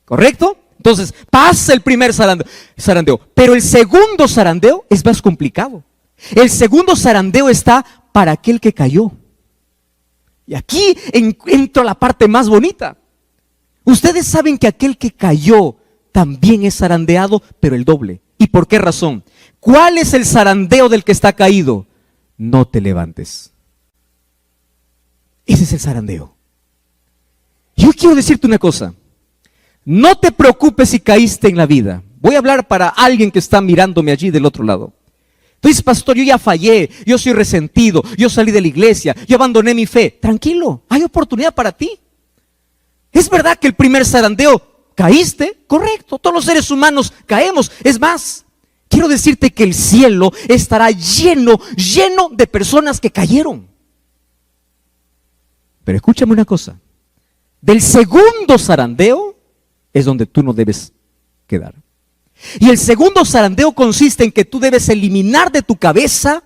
¿Correcto? Entonces pasa el primer zarandeo. Pero el segundo zarandeo es más complicado. El segundo zarandeo está para aquel que cayó. Y aquí encuentro la parte más bonita. Ustedes saben que aquel que cayó también es zarandeado, pero el doble. ¿Y por qué razón? ¿Cuál es el zarandeo del que está caído? No te levantes. Ese es el zarandeo. Yo quiero decirte una cosa. No te preocupes si caíste en la vida. Voy a hablar para alguien que está mirándome allí del otro lado. Tú dices, pastor, yo ya fallé, yo soy resentido, yo salí de la iglesia, yo abandoné mi fe. Tranquilo, hay oportunidad para ti. Es verdad que el primer zarandeo caíste, correcto, todos los seres humanos caemos. Es más, quiero decirte que el cielo estará lleno de personas que cayeron. Pero escúchame una cosa, del segundo zarandeo es donde tú no debes quedar. Y el segundo zarandeo consiste en que tú debes eliminar de tu cabeza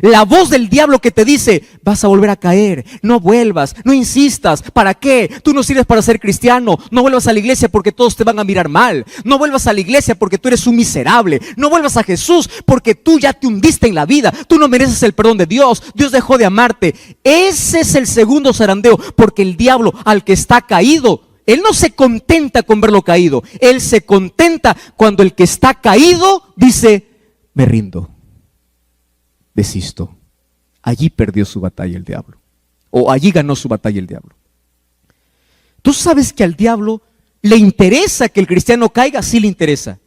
la voz del diablo que te dice, vas a volver a caer, no vuelvas, no insistas, ¿para qué? Tú no sirves para ser cristiano, no vuelvas a la iglesia porque todos te van a mirar mal, no vuelvas a la iglesia porque tú eres un miserable, no vuelvas a Jesús porque tú ya te hundiste en la vida, tú no mereces el perdón de Dios, Dios dejó de amarte. Ese es el segundo zarandeo, porque el diablo al que está caído, él no se contenta con verlo caído, él se contenta cuando el que está caído dice, me rindo. Desisto. Allí perdió su batalla el diablo. O allí ganó su batalla el diablo. Tú sabes que al diablo le interesa que el cristiano caiga, sí le interesa.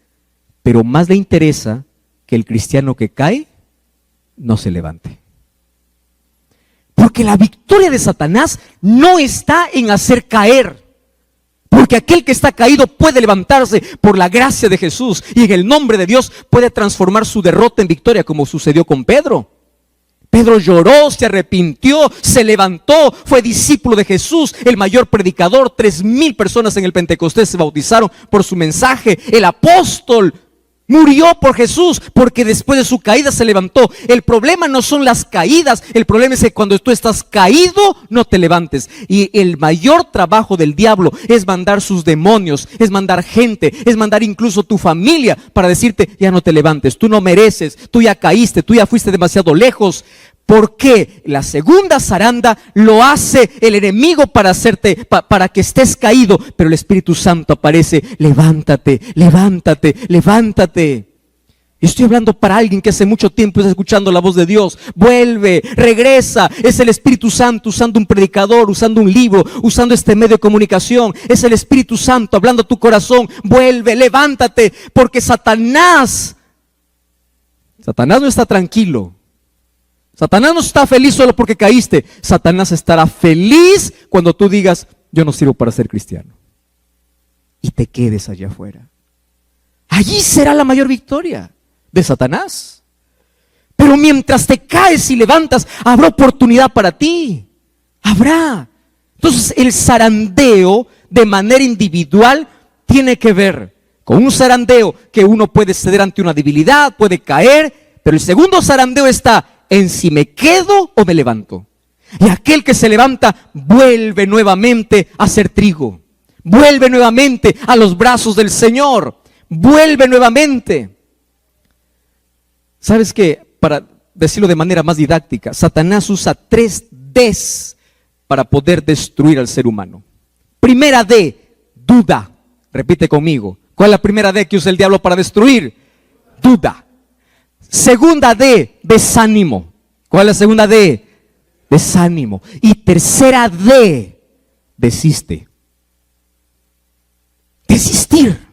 Pero más le interesa que el cristiano que cae no se levante. Porque la victoria de Satanás no está en hacer caer. Porque aquel que está caído puede levantarse por la gracia de Jesús y en el nombre de Dios puede transformar su derrota en victoria, como sucedió con Pedro. Pedro lloró, se arrepintió, se levantó, fue discípulo de Jesús, el mayor predicador. 3,000 personas en el Pentecostés se bautizaron por su mensaje. El apóstol murió por Jesús porque después de su caída se levantó. El problema no son las caídas, el problema es que cuando tú estás caído no te levantes. Y el mayor trabajo del diablo es mandar sus demonios, es mandar gente, es mandar incluso tu familia para decirte, ya no te levantes, tú no mereces, tú ya caíste, tú ya fuiste demasiado lejos. ¿Por qué? La segunda zaranda lo hace el enemigo para hacerte, para que estés caído, pero el Espíritu Santo aparece, levántate, levántate, levántate. Estoy hablando para alguien que hace mucho tiempo está escuchando la voz de Dios. Vuelve, regresa. Es el Espíritu Santo usando un predicador, usando un libro, usando este medio de comunicación. Es el Espíritu Santo hablando a tu corazón. Vuelve, levántate, porque Satanás no está tranquilo. Satanás no está feliz solo porque caíste. Satanás estará feliz cuando tú digas, yo no sirvo para ser cristiano. Y te quedes allá afuera. Allí será la mayor victoria de Satanás. Pero mientras te caes y levantas, habrá oportunidad para ti. Habrá. Entonces el zarandeo de manera individual tiene que ver con un zarandeo que uno puede ceder ante una debilidad, puede caer. Pero el segundo zarandeo está en si me quedo o me levanto. Y aquel que se levanta vuelve nuevamente a ser trigo. Vuelve nuevamente a los brazos del Señor. Vuelve nuevamente. ¿Sabes qué? Para decirlo de manera más didáctica, Satanás usa 3 Ds para poder destruir al ser humano. Primera D, duda. Repite conmigo. ¿Cuál es la primera D que usa el diablo para destruir? Duda. Segunda D, desánimo. ¿Cuál es la segunda D? Desánimo. Y tercera D, desiste. Desistir.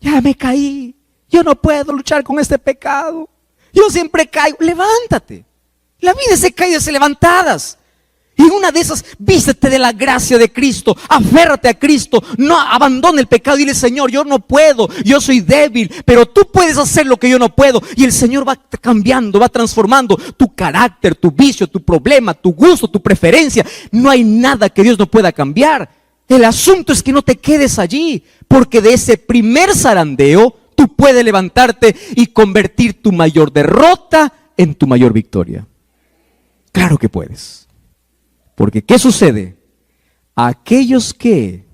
Ya me caí, Yo no puedo luchar con este pecado. Yo siempre caigo. Levántate. La vida es de caídas y levantadas. Y en una de esas, vístete de la gracia de Cristo, aférrate a Cristo, no abandone el pecado y dile: Señor, yo no puedo, yo soy débil, pero tú puedes hacer lo que yo no puedo. Y el Señor va cambiando, va transformando tu carácter, tu vicio, tu problema, tu gusto, tu preferencia. No hay nada que Dios no pueda cambiar. El asunto es que no te quedes allí, porque de ese primer zarandeo tú puedes levantarte y convertir tu mayor derrota en tu mayor victoria. Claro que puedes. Porque ¿qué sucede? A aquellos que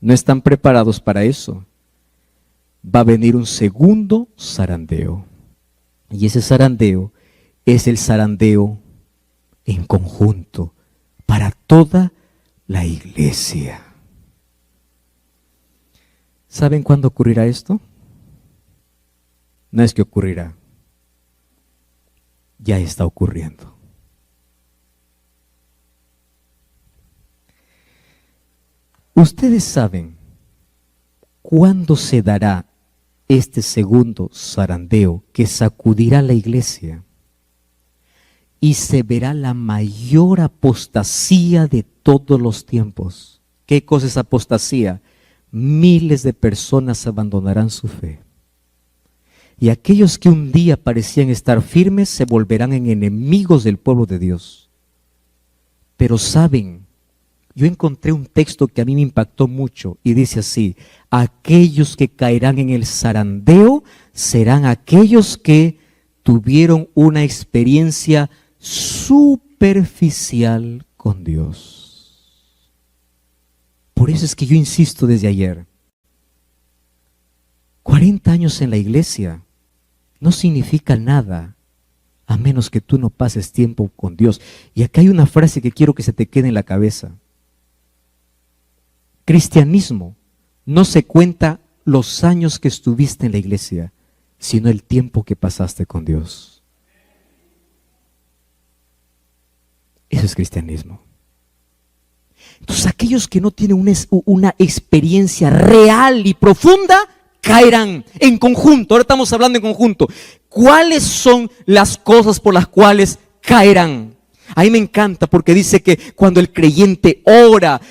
no están preparados para eso, va a venir un segundo zarandeo. Y ese zarandeo es el zarandeo en conjunto para toda la iglesia. ¿Saben cuándo ocurrirá esto? No es que ocurrirá. Ya está ocurriendo. ¿Ustedes saben cuándo se dará este segundo zarandeo que sacudirá la iglesia? Y se verá la mayor apostasía de todos los tiempos. ¿Qué cosa es apostasía? Miles de personas abandonarán su fe. Y aquellos que un día parecían estar firmes se volverán en enemigos del pueblo de Dios. Pero saben, yo encontré un texto que a mí me impactó mucho y dice así: aquellos que caerán en el zarandeo serán aquellos que tuvieron una experiencia superficial con Dios. Por eso es que yo insisto desde ayer, 40 años en la iglesia no significa nada a menos que tú no pases tiempo con Dios. Y acá hay una frase que quiero que se te quede en la cabeza. Cristianismo no se cuenta los años que estuviste en la iglesia, sino el tiempo que pasaste con Dios. Eso es cristianismo. Entonces aquellos que no tienen una experiencia real y profunda, caerán en conjunto. Ahora estamos hablando en conjunto. ¿Cuáles son las cosas por las cuales caerán? A mí me encanta porque dice que cuando el creyente ora,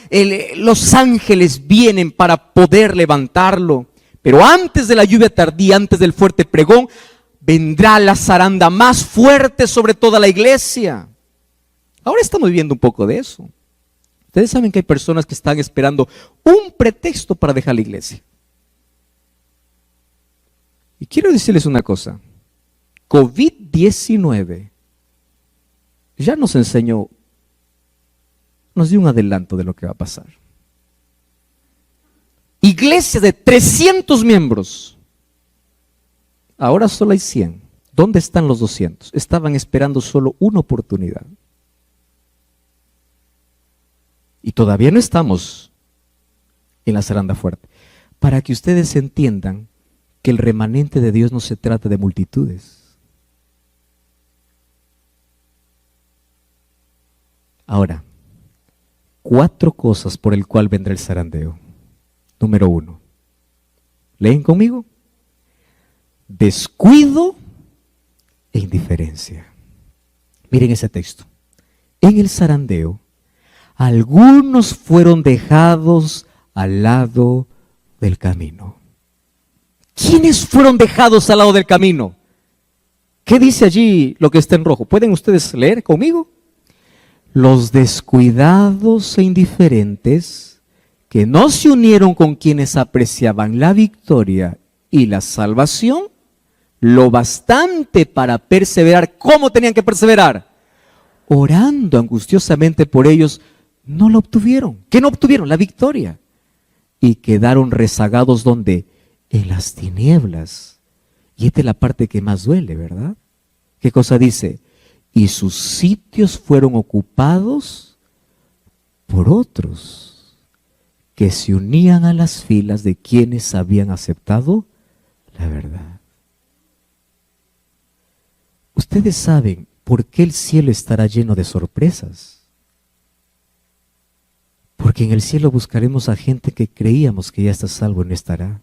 los ángeles vienen para poder levantarlo. Pero antes de la lluvia tardía, antes del fuerte pregón, vendrá la zaranda más fuerte sobre toda la iglesia. Ahora estamos viviendo un poco de eso. Ustedes saben que hay personas que están esperando un pretexto para dejar la iglesia. Y quiero decirles una cosa. COVID-19 ya nos enseñó, nos dio un adelanto de lo que va a pasar. Iglesia de 300 miembros. Ahora solo hay 100. ¿Dónde están los 200? Estaban esperando solo una oportunidad. Y todavía no estamos en la zaranda fuerte. Para que ustedes entiendan que el remanente de Dios no se trata de multitudes. Ahora, 4 cosas por el cual vendrá el zarandeo. Número 1. ¿Leen conmigo? Descuido e indiferencia. Miren ese texto. En el zarandeo, algunos fueron dejados al lado del camino. ¿Quiénes fueron dejados al lado del camino? ¿Qué dice allí lo que está en rojo? ¿Pueden ustedes leer conmigo? Los descuidados e indiferentes que no se unieron con quienes apreciaban la victoria y la salvación, lo bastante para perseverar. ¿Cómo tenían que perseverar? Orando angustiosamente por ellos, no lo obtuvieron. ¿Qué no obtuvieron? La victoria. Y quedaron rezagados ¿dónde? En las tinieblas. Y esta es la parte que más duele, ¿verdad? ¿Qué cosa dice? Y sus sitios fueron ocupados por otros que se unían a las filas de quienes habían aceptado la verdad. Ustedes saben por qué el cielo estará lleno de sorpresas. Porque en el cielo buscaremos a gente que creíamos que ya está salvo y no estará.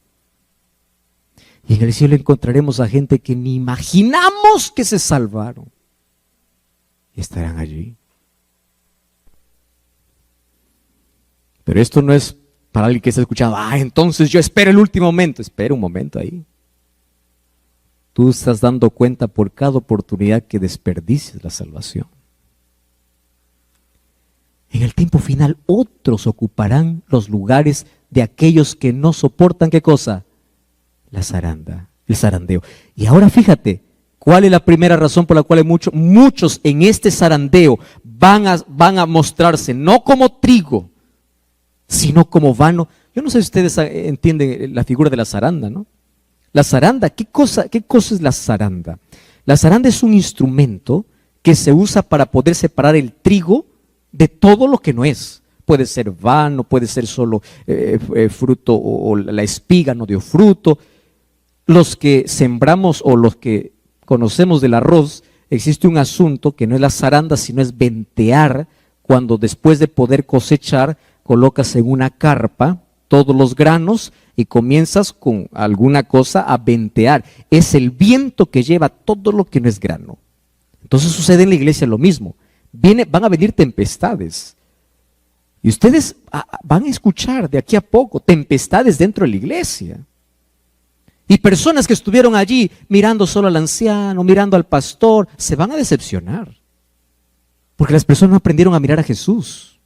Y en el cielo encontraremos a gente que ni imaginamos que se salvaron. Y estarán allí. Pero esto no es para alguien que está escuchando, entonces yo espero el último momento. Espera un momento ahí. Tú estás dando cuenta por cada oportunidad que desperdicies la salvación. En el tiempo final, otros ocuparán los lugares de aquellos que no soportan, ¿qué cosa? La zaranda, el zarandeo. Y ahora fíjate, ¿cuál es la primera razón por la cual muchos en este zarandeo van a mostrarse no como trigo, sino como vano? Yo no sé si ustedes entienden la figura de la zaranda, ¿no? La zaranda, ¿qué cosa es la zaranda? La zaranda es un instrumento que se usa para poder separar el trigo de todo lo que no es. Puede ser vano, puede ser solo fruto, o la espiga no dio fruto. Los que sembramos o los que conocemos del arroz, existe un asunto que no es la zaranda, sino es ventear, cuando después de poder cosechar, colocas en una carpa todos los granos y comienzas con alguna cosa a ventear. Es el viento que lleva todo lo que no es grano. Entonces sucede en la iglesia lo mismo. Van a venir tempestades. Y ustedes van a escuchar de aquí a poco tempestades dentro de la iglesia. Y personas que estuvieron allí mirando solo al anciano, mirando al pastor, se van a decepcionar. Porque las personas no aprendieron a mirar a Jesús.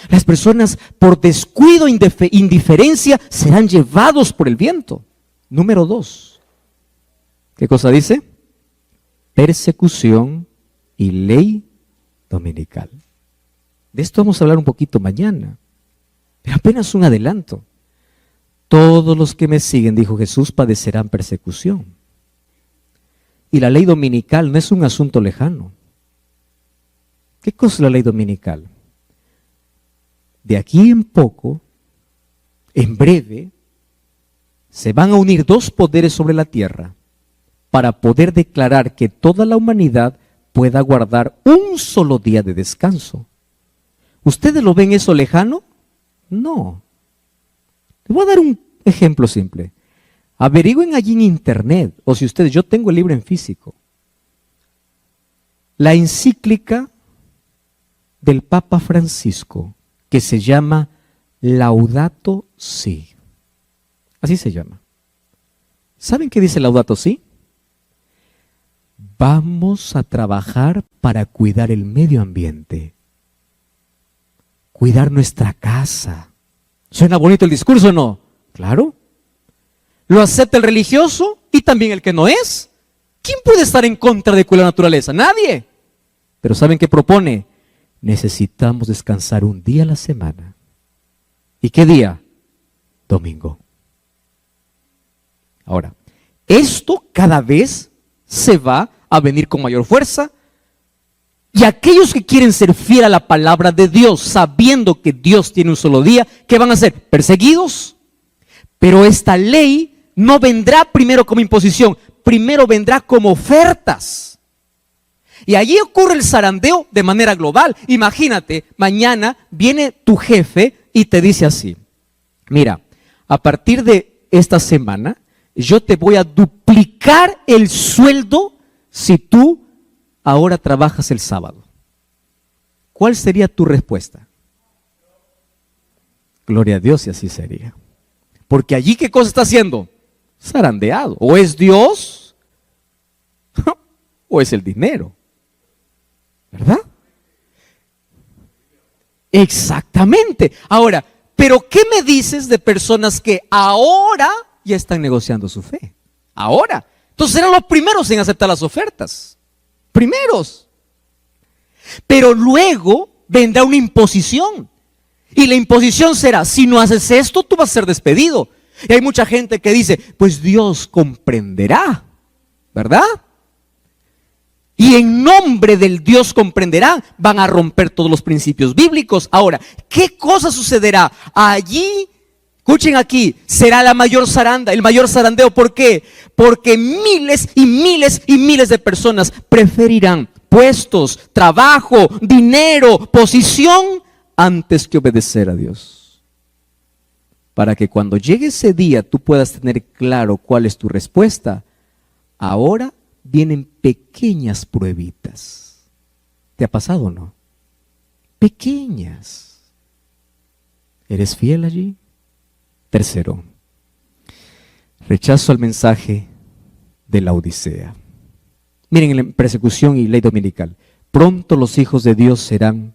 Las personas por descuido, indiferencia, serán llevados por el viento. Número 2. ¿Qué cosa dice? Persecución y ley dominical. De esto vamos a hablar un poquito mañana. Pero apenas un adelanto. Todos los que me siguen, dijo Jesús, padecerán persecución. Y la ley dominical no es un asunto lejano. ¿Qué cosa es la ley dominical? De aquí en poco, en breve, se van a unir dos poderes sobre la tierra para poder declarar que toda la humanidad pueda guardar un solo día de descanso. ¿Ustedes lo ven eso lejano? No. Les voy a dar un ejemplo simple. Averigüen allí en internet, o si ustedes, yo tengo el libro en físico, la encíclica del Papa Francisco, que se llama Laudato Si. Así se llama. ¿Saben qué dice Laudato Si? Vamos a trabajar para cuidar el medio ambiente, cuidar nuestra casa. ¿Suena bonito el discurso o no? Claro. Lo acepta el religioso y también el que no es. ¿Quién puede estar en contra de cuidar la naturaleza? Nadie. Pero ¿saben qué propone? Necesitamos descansar un día a la semana. ¿Y qué día? Domingo. Ahora, esto cada vez se va a venir con mayor fuerza. Y aquellos que quieren ser fieles a la palabra de Dios, sabiendo que Dios tiene un solo día, ¿qué van a hacer? Perseguidos. Pero esta ley no vendrá primero como imposición, primero vendrá como ofertas. Y allí ocurre el zarandeo de manera global. Imagínate, mañana viene tu jefe y te dice así: mira, a partir de esta semana, yo te voy a duplicar el sueldo si tú ahora trabajas el sábado. ¿Cuál sería tu respuesta? Gloria a Dios, y así sería. Porque allí, ¿qué cosa está haciendo? Zarandeado. O es Dios o es el dinero. ¿Verdad? Exactamente. Ahora, ¿pero qué me dices de personas que ahora ya están negociando su fe? Ahora. Entonces serán los primeros en aceptar las ofertas. Primeros. Pero luego vendrá una imposición. Y la imposición será: si no haces esto, tú vas a ser despedido. Y hay mucha gente que dice: pues Dios comprenderá. ¿Verdad? Y en nombre del Dios comprenderá, van a romper todos los principios bíblicos. Ahora, ¿qué cosa sucederá? Allí, escuchen aquí, será la mayor zaranda, el mayor zarandeo. ¿Por qué? Porque miles y miles y miles de personas preferirán puestos, trabajo, dinero, posición, antes que obedecer a Dios. para que cuando llegue ese día tú puedas tener claro cuál es tu respuesta. Ahora vienen pequeñas pruebitas. ¿Te ha pasado o no? Pequeñas. ¿Eres fiel allí? Tercero, rechazo al mensaje de la Odisea. Miren, en persecución y ley dominical, pronto los hijos de Dios serán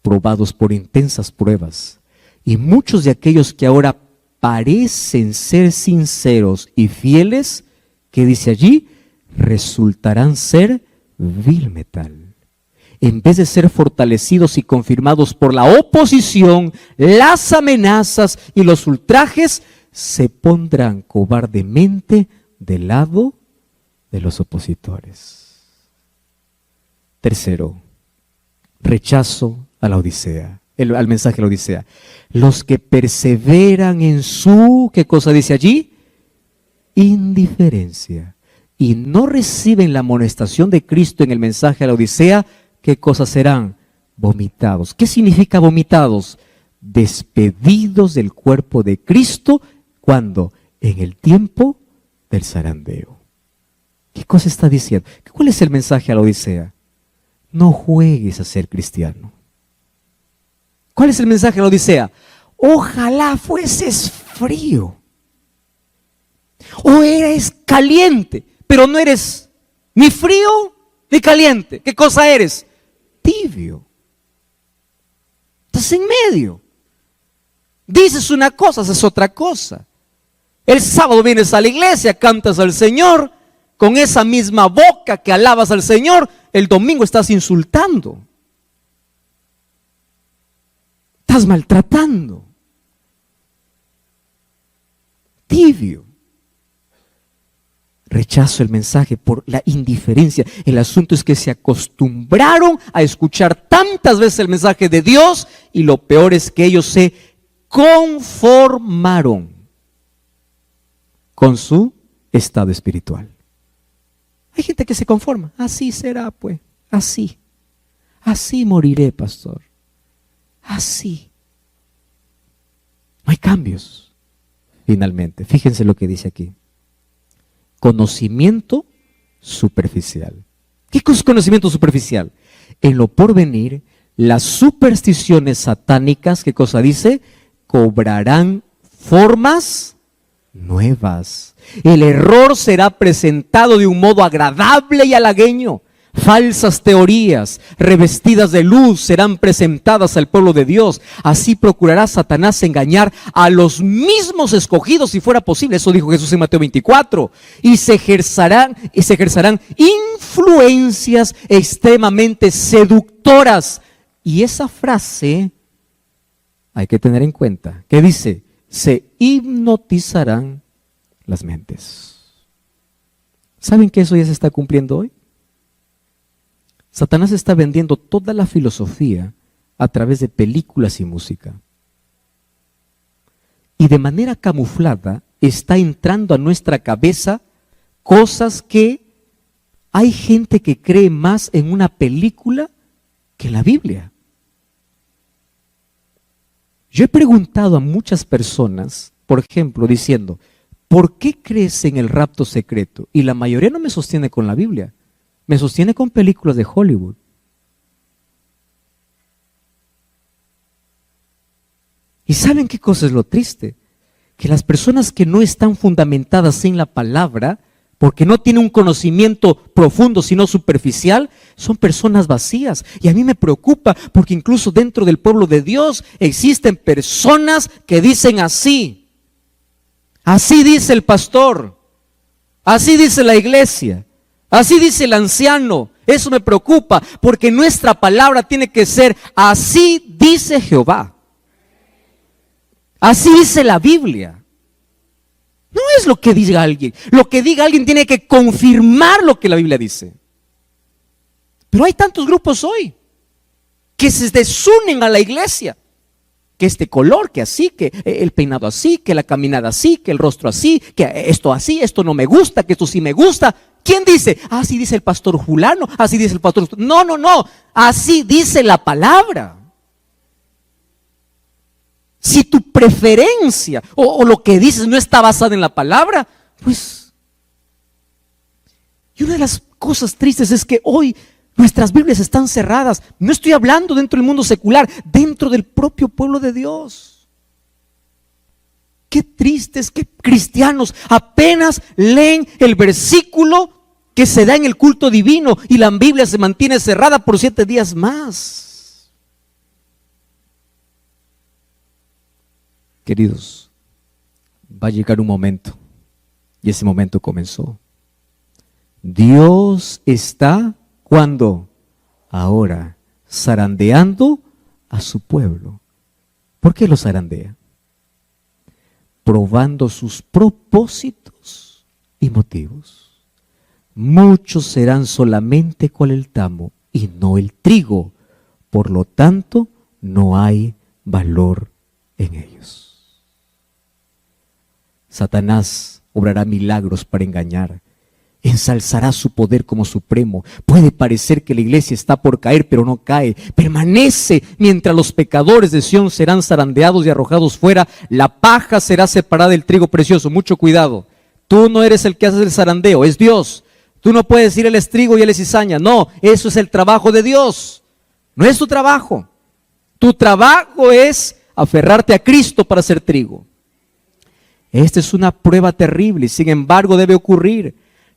probados por intensas pruebas, y muchos de aquellos que ahora parecen ser sinceros y fieles, que dice allí, resultarán ser vil metal. En vez de ser fortalecidos y confirmados por la oposición, las amenazas y los ultrajes, se pondrán cobardemente del lado de los opositores. Tercero, rechazo a la Odisea, al mensaje de la Odisea. Los que perseveran en su, ¿qué cosa dice allí? Indiferencia. Y no reciben la amonestación de Cristo en el mensaje de la Odisea, ¿qué cosas serán? Vomitados. ¿Qué significa vomitados? Despedidos del cuerpo de Cristo, ¿cuándo? En el tiempo del zarandeo. ¿Qué cosa está diciendo? ¿Cuál es el mensaje a la Odisea? No juegues a ser cristiano. ¿Cuál es el mensaje a la Odisea? Ojalá fueses frío. O eres caliente, pero no eres ni frío ni caliente. ¿Qué cosa eres? Tibio. Estás en medio. Dices una cosa, haces otra cosa. El sábado vienes a la iglesia, cantas al Señor, con esa misma boca que alabas al Señor, el domingo estás insultando. Estás maltratando. Tibio. Rechazo el mensaje por la indiferencia. El asunto es que se acostumbraron a escuchar tantas veces el mensaje de Dios, y lo peor es que ellos se conformaron con su estado espiritual. Hay gente que se conforma. Así será, pues. Así. Así moriré, pastor. Así. No hay cambios. Finalmente, fíjense lo que dice aquí. Conocimiento superficial. ¿Qué es conocimiento superficial? En lo porvenir, las supersticiones satánicas, ¿qué cosa dice? Cobrarán formas nuevas. El error será presentado de un modo agradable y halagueño. Falsas teorías revestidas de luz serán presentadas al pueblo de Dios. Así procurará Satanás engañar a los mismos escogidos, si fuera posible. Eso dijo Jesús en Mateo 24. Y se ejercerán influencias extremadamente seductoras. Y esa frase hay que tener en cuenta. ¿Qué dice? Se hipnotizarán las mentes. ¿Saben que eso ya se está cumpliendo hoy? Satanás está vendiendo toda la filosofía a través de películas y música. Y de manera camuflada está entrando a nuestra cabeza cosas que hay gente que cree más en una película que en la Biblia. Yo he preguntado a muchas personas, por ejemplo, diciendo, ¿por qué crees en el rapto secreto? Y la mayoría no me sostiene con la Biblia. Me sostiene con películas de Hollywood. ¿Y saben qué cosa es lo triste? Que las personas que no están fundamentadas en la palabra, porque no tienen un conocimiento profundo sino superficial, son personas vacías. Y a mí me preocupa porque incluso dentro del pueblo de Dios existen personas que dicen así. Así dice el pastor, así dice la iglesia. Así dice el anciano. Eso me preocupa, porque nuestra palabra tiene que ser: así dice Jehová. Así dice la Biblia. No es lo que diga alguien. Lo que diga alguien tiene que confirmar lo que la Biblia dice. Pero hay tantos grupos hoy que se desunen a la iglesia. Que este color, que así, que el peinado así, que la caminada así, que el rostro así, que esto así, esto no me gusta, que esto sí me gusta. ¿Quién dice? Así dice el pastor fulano, así dice el pastor. No. Así dice la palabra. Si tu preferencia o lo que dices no está basada en la palabra, pues... Y una de las cosas tristes es que hoy nuestras Biblias están cerradas. No estoy hablando dentro del mundo secular, dentro del propio pueblo de Dios. Qué tristes que cristianos apenas leen el versículo que se da en el culto divino y la Biblia se mantiene cerrada por 7 días más. Queridos, va a llegar un momento, y ese momento comenzó. Dios está, ¿cuándo? Ahora, zarandeando a su pueblo. ¿Por qué lo zarandea? Probando sus propósitos y motivos. Muchos serán solamente cual el tamo y no el trigo, por lo tanto no hay valor en ellos. Satanás obrará milagros para engañar, ensalzará su poder como supremo. Puede parecer que la iglesia está por caer, pero no cae. Permanece mientras los pecadores de Sión serán zarandeados y arrojados fuera. La paja será separada del trigo precioso. Mucho cuidado. Tú no eres el que hace el zarandeo, es Dios. Tú no puedes decir él es trigo y él es cizaña. No, eso es el trabajo de Dios. No es tu trabajo. Tu trabajo es aferrarte a Cristo para ser trigo. Esta es una prueba terrible, sin embargo debe ocurrir.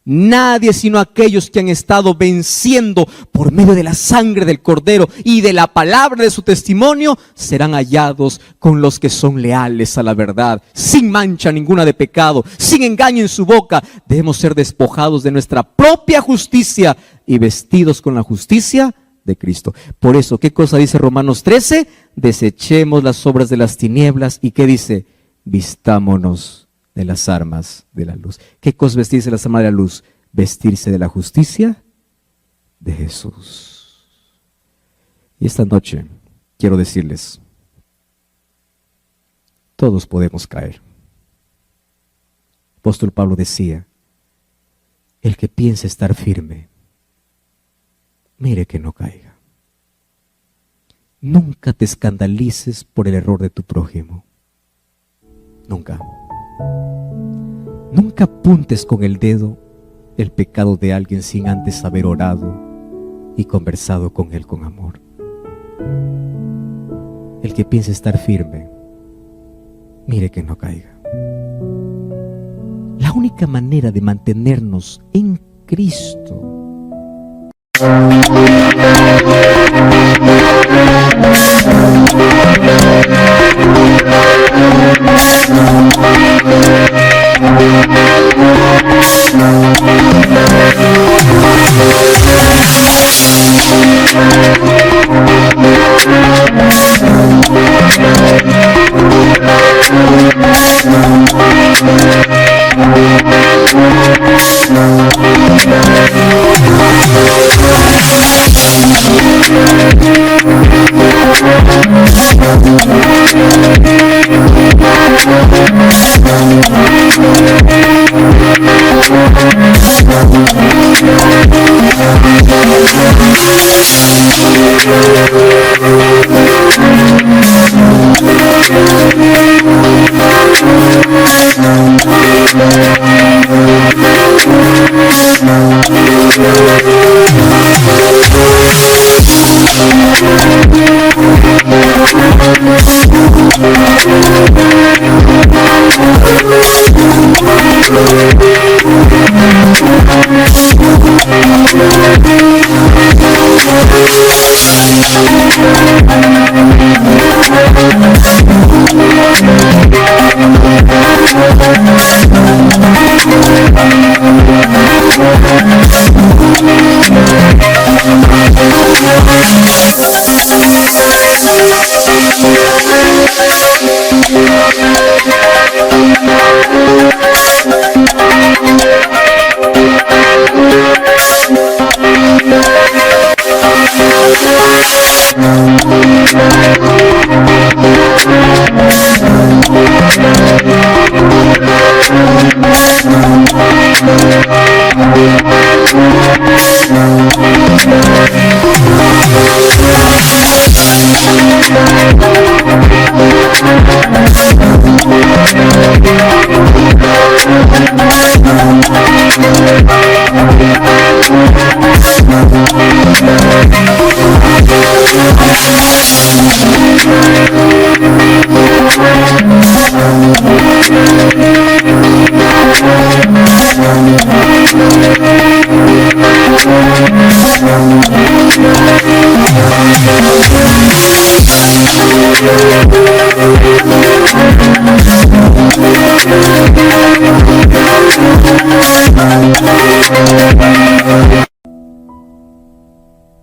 Nadie sino aquellos que han estado venciendo por medio de la sangre del Cordero y de la palabra de su testimonio serán hallados con los que son leales a la verdad, sin mancha ninguna de pecado, sin engaño en su boca. Debemos ser despojados de nuestra propia justicia y vestidos con la justicia de Cristo. Por eso, ¿qué cosa dice Romanos 13? Desechemos las obras de las tinieblas. ¿Y qué dice? Vistámonos de las armas de la luz. ¿Qué cosa vestirse de las armas de la luz? Vestirse de la justicia de Jesús. Y esta noche quiero decirles, todos podemos caer. El apóstol Pablo decía, el que piense estar firme, mire que no caiga. Nunca te escandalices por el error de tu prójimo. Nunca. Nunca apuntes con el dedo el pecado de alguien sin antes haber orado y conversado con él con amor. El que piense estar firme, mire que no caiga. La única manera de mantenernos en Cristo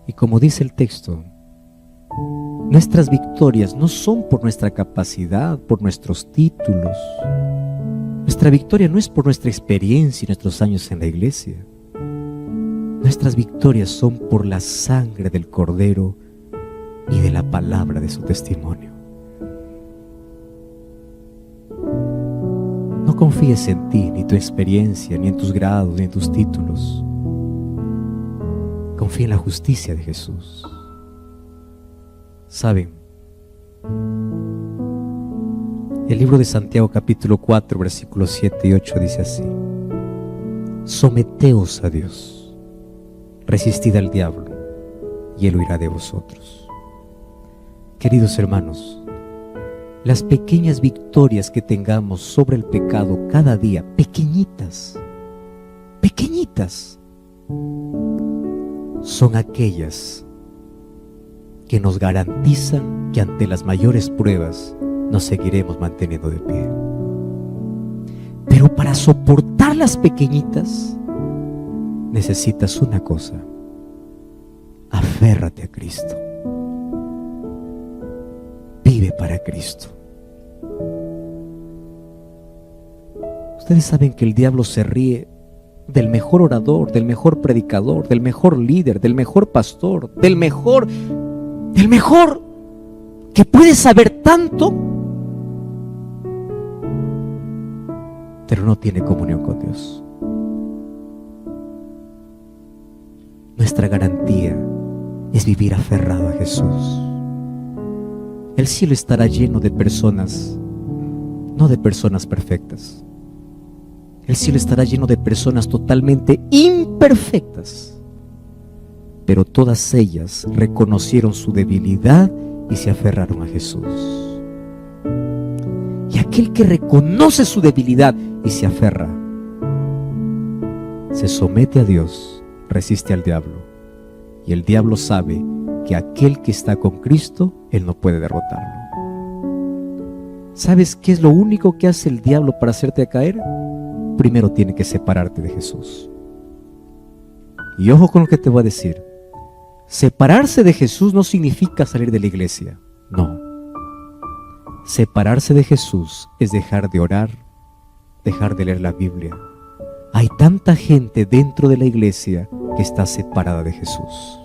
Y como dice el texto, nuestras victorias no son por nuestra capacidad, por nuestros títulos. Nuestra victoria no es por nuestra experiencia y nuestros años en la iglesia. Nuestras victorias son por la sangre del Cordero y de la palabra de su testimonio. No confíes en ti, ni tu experiencia, ni en tus grados, ni en tus títulos. Confía en la justicia de Jesús. ¿Saben? El libro de Santiago capítulo 4 versículos 7 y 8 dice así: someteos a Dios, resistid al diablo y él huirá de vosotros. Queridos hermanos, las pequeñas victorias que tengamos sobre el pecado cada día, pequeñitas, son aquellas que nos garantizan que ante las mayores pruebas nos seguiremos manteniendo de pie. Pero para soportar las pequeñitas necesitas una cosa: aférrate a Cristo. Vive para Cristo. Ustedes saben que el diablo se ríe del mejor orador, del mejor predicador, del mejor líder, del mejor pastor, del mejor, que puede saber tanto, pero no tiene comunión con Dios. Nuestra garantía es vivir aferrado a Jesús. El cielo estará lleno de personas, no de personas perfectas. El cielo estará lleno de personas totalmente imperfectas, pero todas ellas reconocieron su debilidad y se aferraron a Jesús. Y aquel que reconoce su debilidad y se aferra, se somete a Dios, resiste al diablo, y el diablo sabe que aquel que está con Cristo, él no puede derrotarlo. ¿Sabes qué es lo único que hace el diablo para hacerte caer? Primero tiene que separarte de Jesús. Y ojo con lo que te voy a decir: separarse de Jesús no significa salir de la iglesia. No. Separarse de Jesús es dejar de orar, dejar de leer la Biblia. Hay tanta gente dentro de la iglesia que está separada de Jesús.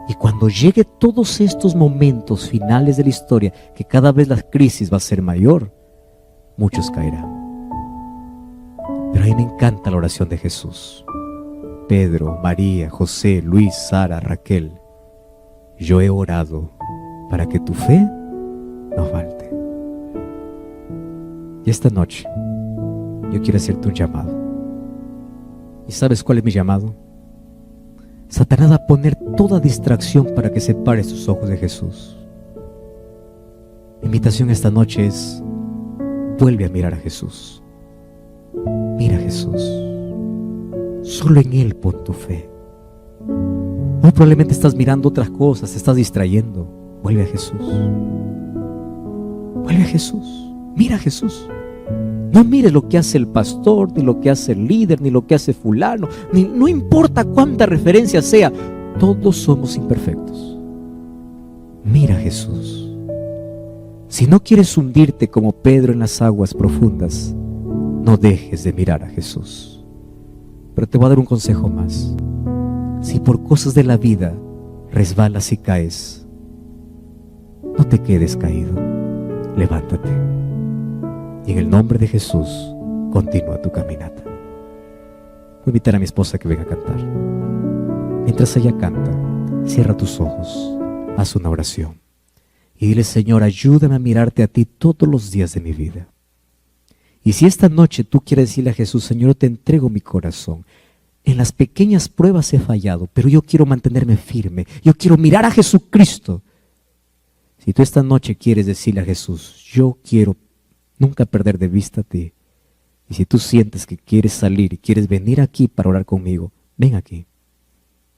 Y cuando llegue todos estos momentos finales de la historia, que cada vez la crisis va a ser mayor, muchos caerán. Pero a mí me encanta la oración de Jesús. Pedro, María, José, Luis, Sara, Raquel: yo he orado para que tu fe no falte. Y esta noche yo quiero hacerte un llamado. ¿Y sabes cuál es mi llamado? Satanás va a poner toda distracción para que separes tus ojos de Jesús. Mi invitación esta noche es: vuelve a mirar a Jesús. Mira a Jesús. Solo en Él pon tu fe. Hoy probablemente estás mirando otras cosas, te estás distrayendo. Vuelve a Jesús. Vuelve a Jesús. Mira a Jesús. No mires lo que hace el pastor, ni lo que hace el líder, ni lo que hace fulano, no importa cuánta referencia sea, todos somos imperfectos. Mira a Jesús. Si no quieres hundirte como Pedro en las aguas profundas, no dejes de mirar a Jesús. Pero te voy a dar un consejo más. Si por cosas de la vida resbalas y caes, no te quedes caído. Levántate. Y en el nombre de Jesús, continúa tu caminata. Voy a invitar a mi esposa que venga a cantar. Mientras ella canta, cierra tus ojos, haz una oración y dile: Señor, ayúdame a mirarte a ti todos los días de mi vida. Y si esta noche tú quieres decirle a Jesús: Señor, te entrego mi corazón, En las pequeñas pruebas he fallado, pero yo quiero mantenerme firme. Yo quiero mirar a Jesucristo. Si tú esta noche quieres decirle a Jesús, yo quiero nunca perder de vista a ti. Y si tú sientes que quieres salir y quieres venir aquí para orar conmigo, ven aquí.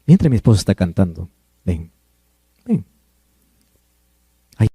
Mientras mi esposa está cantando, ven, ven. Ahí.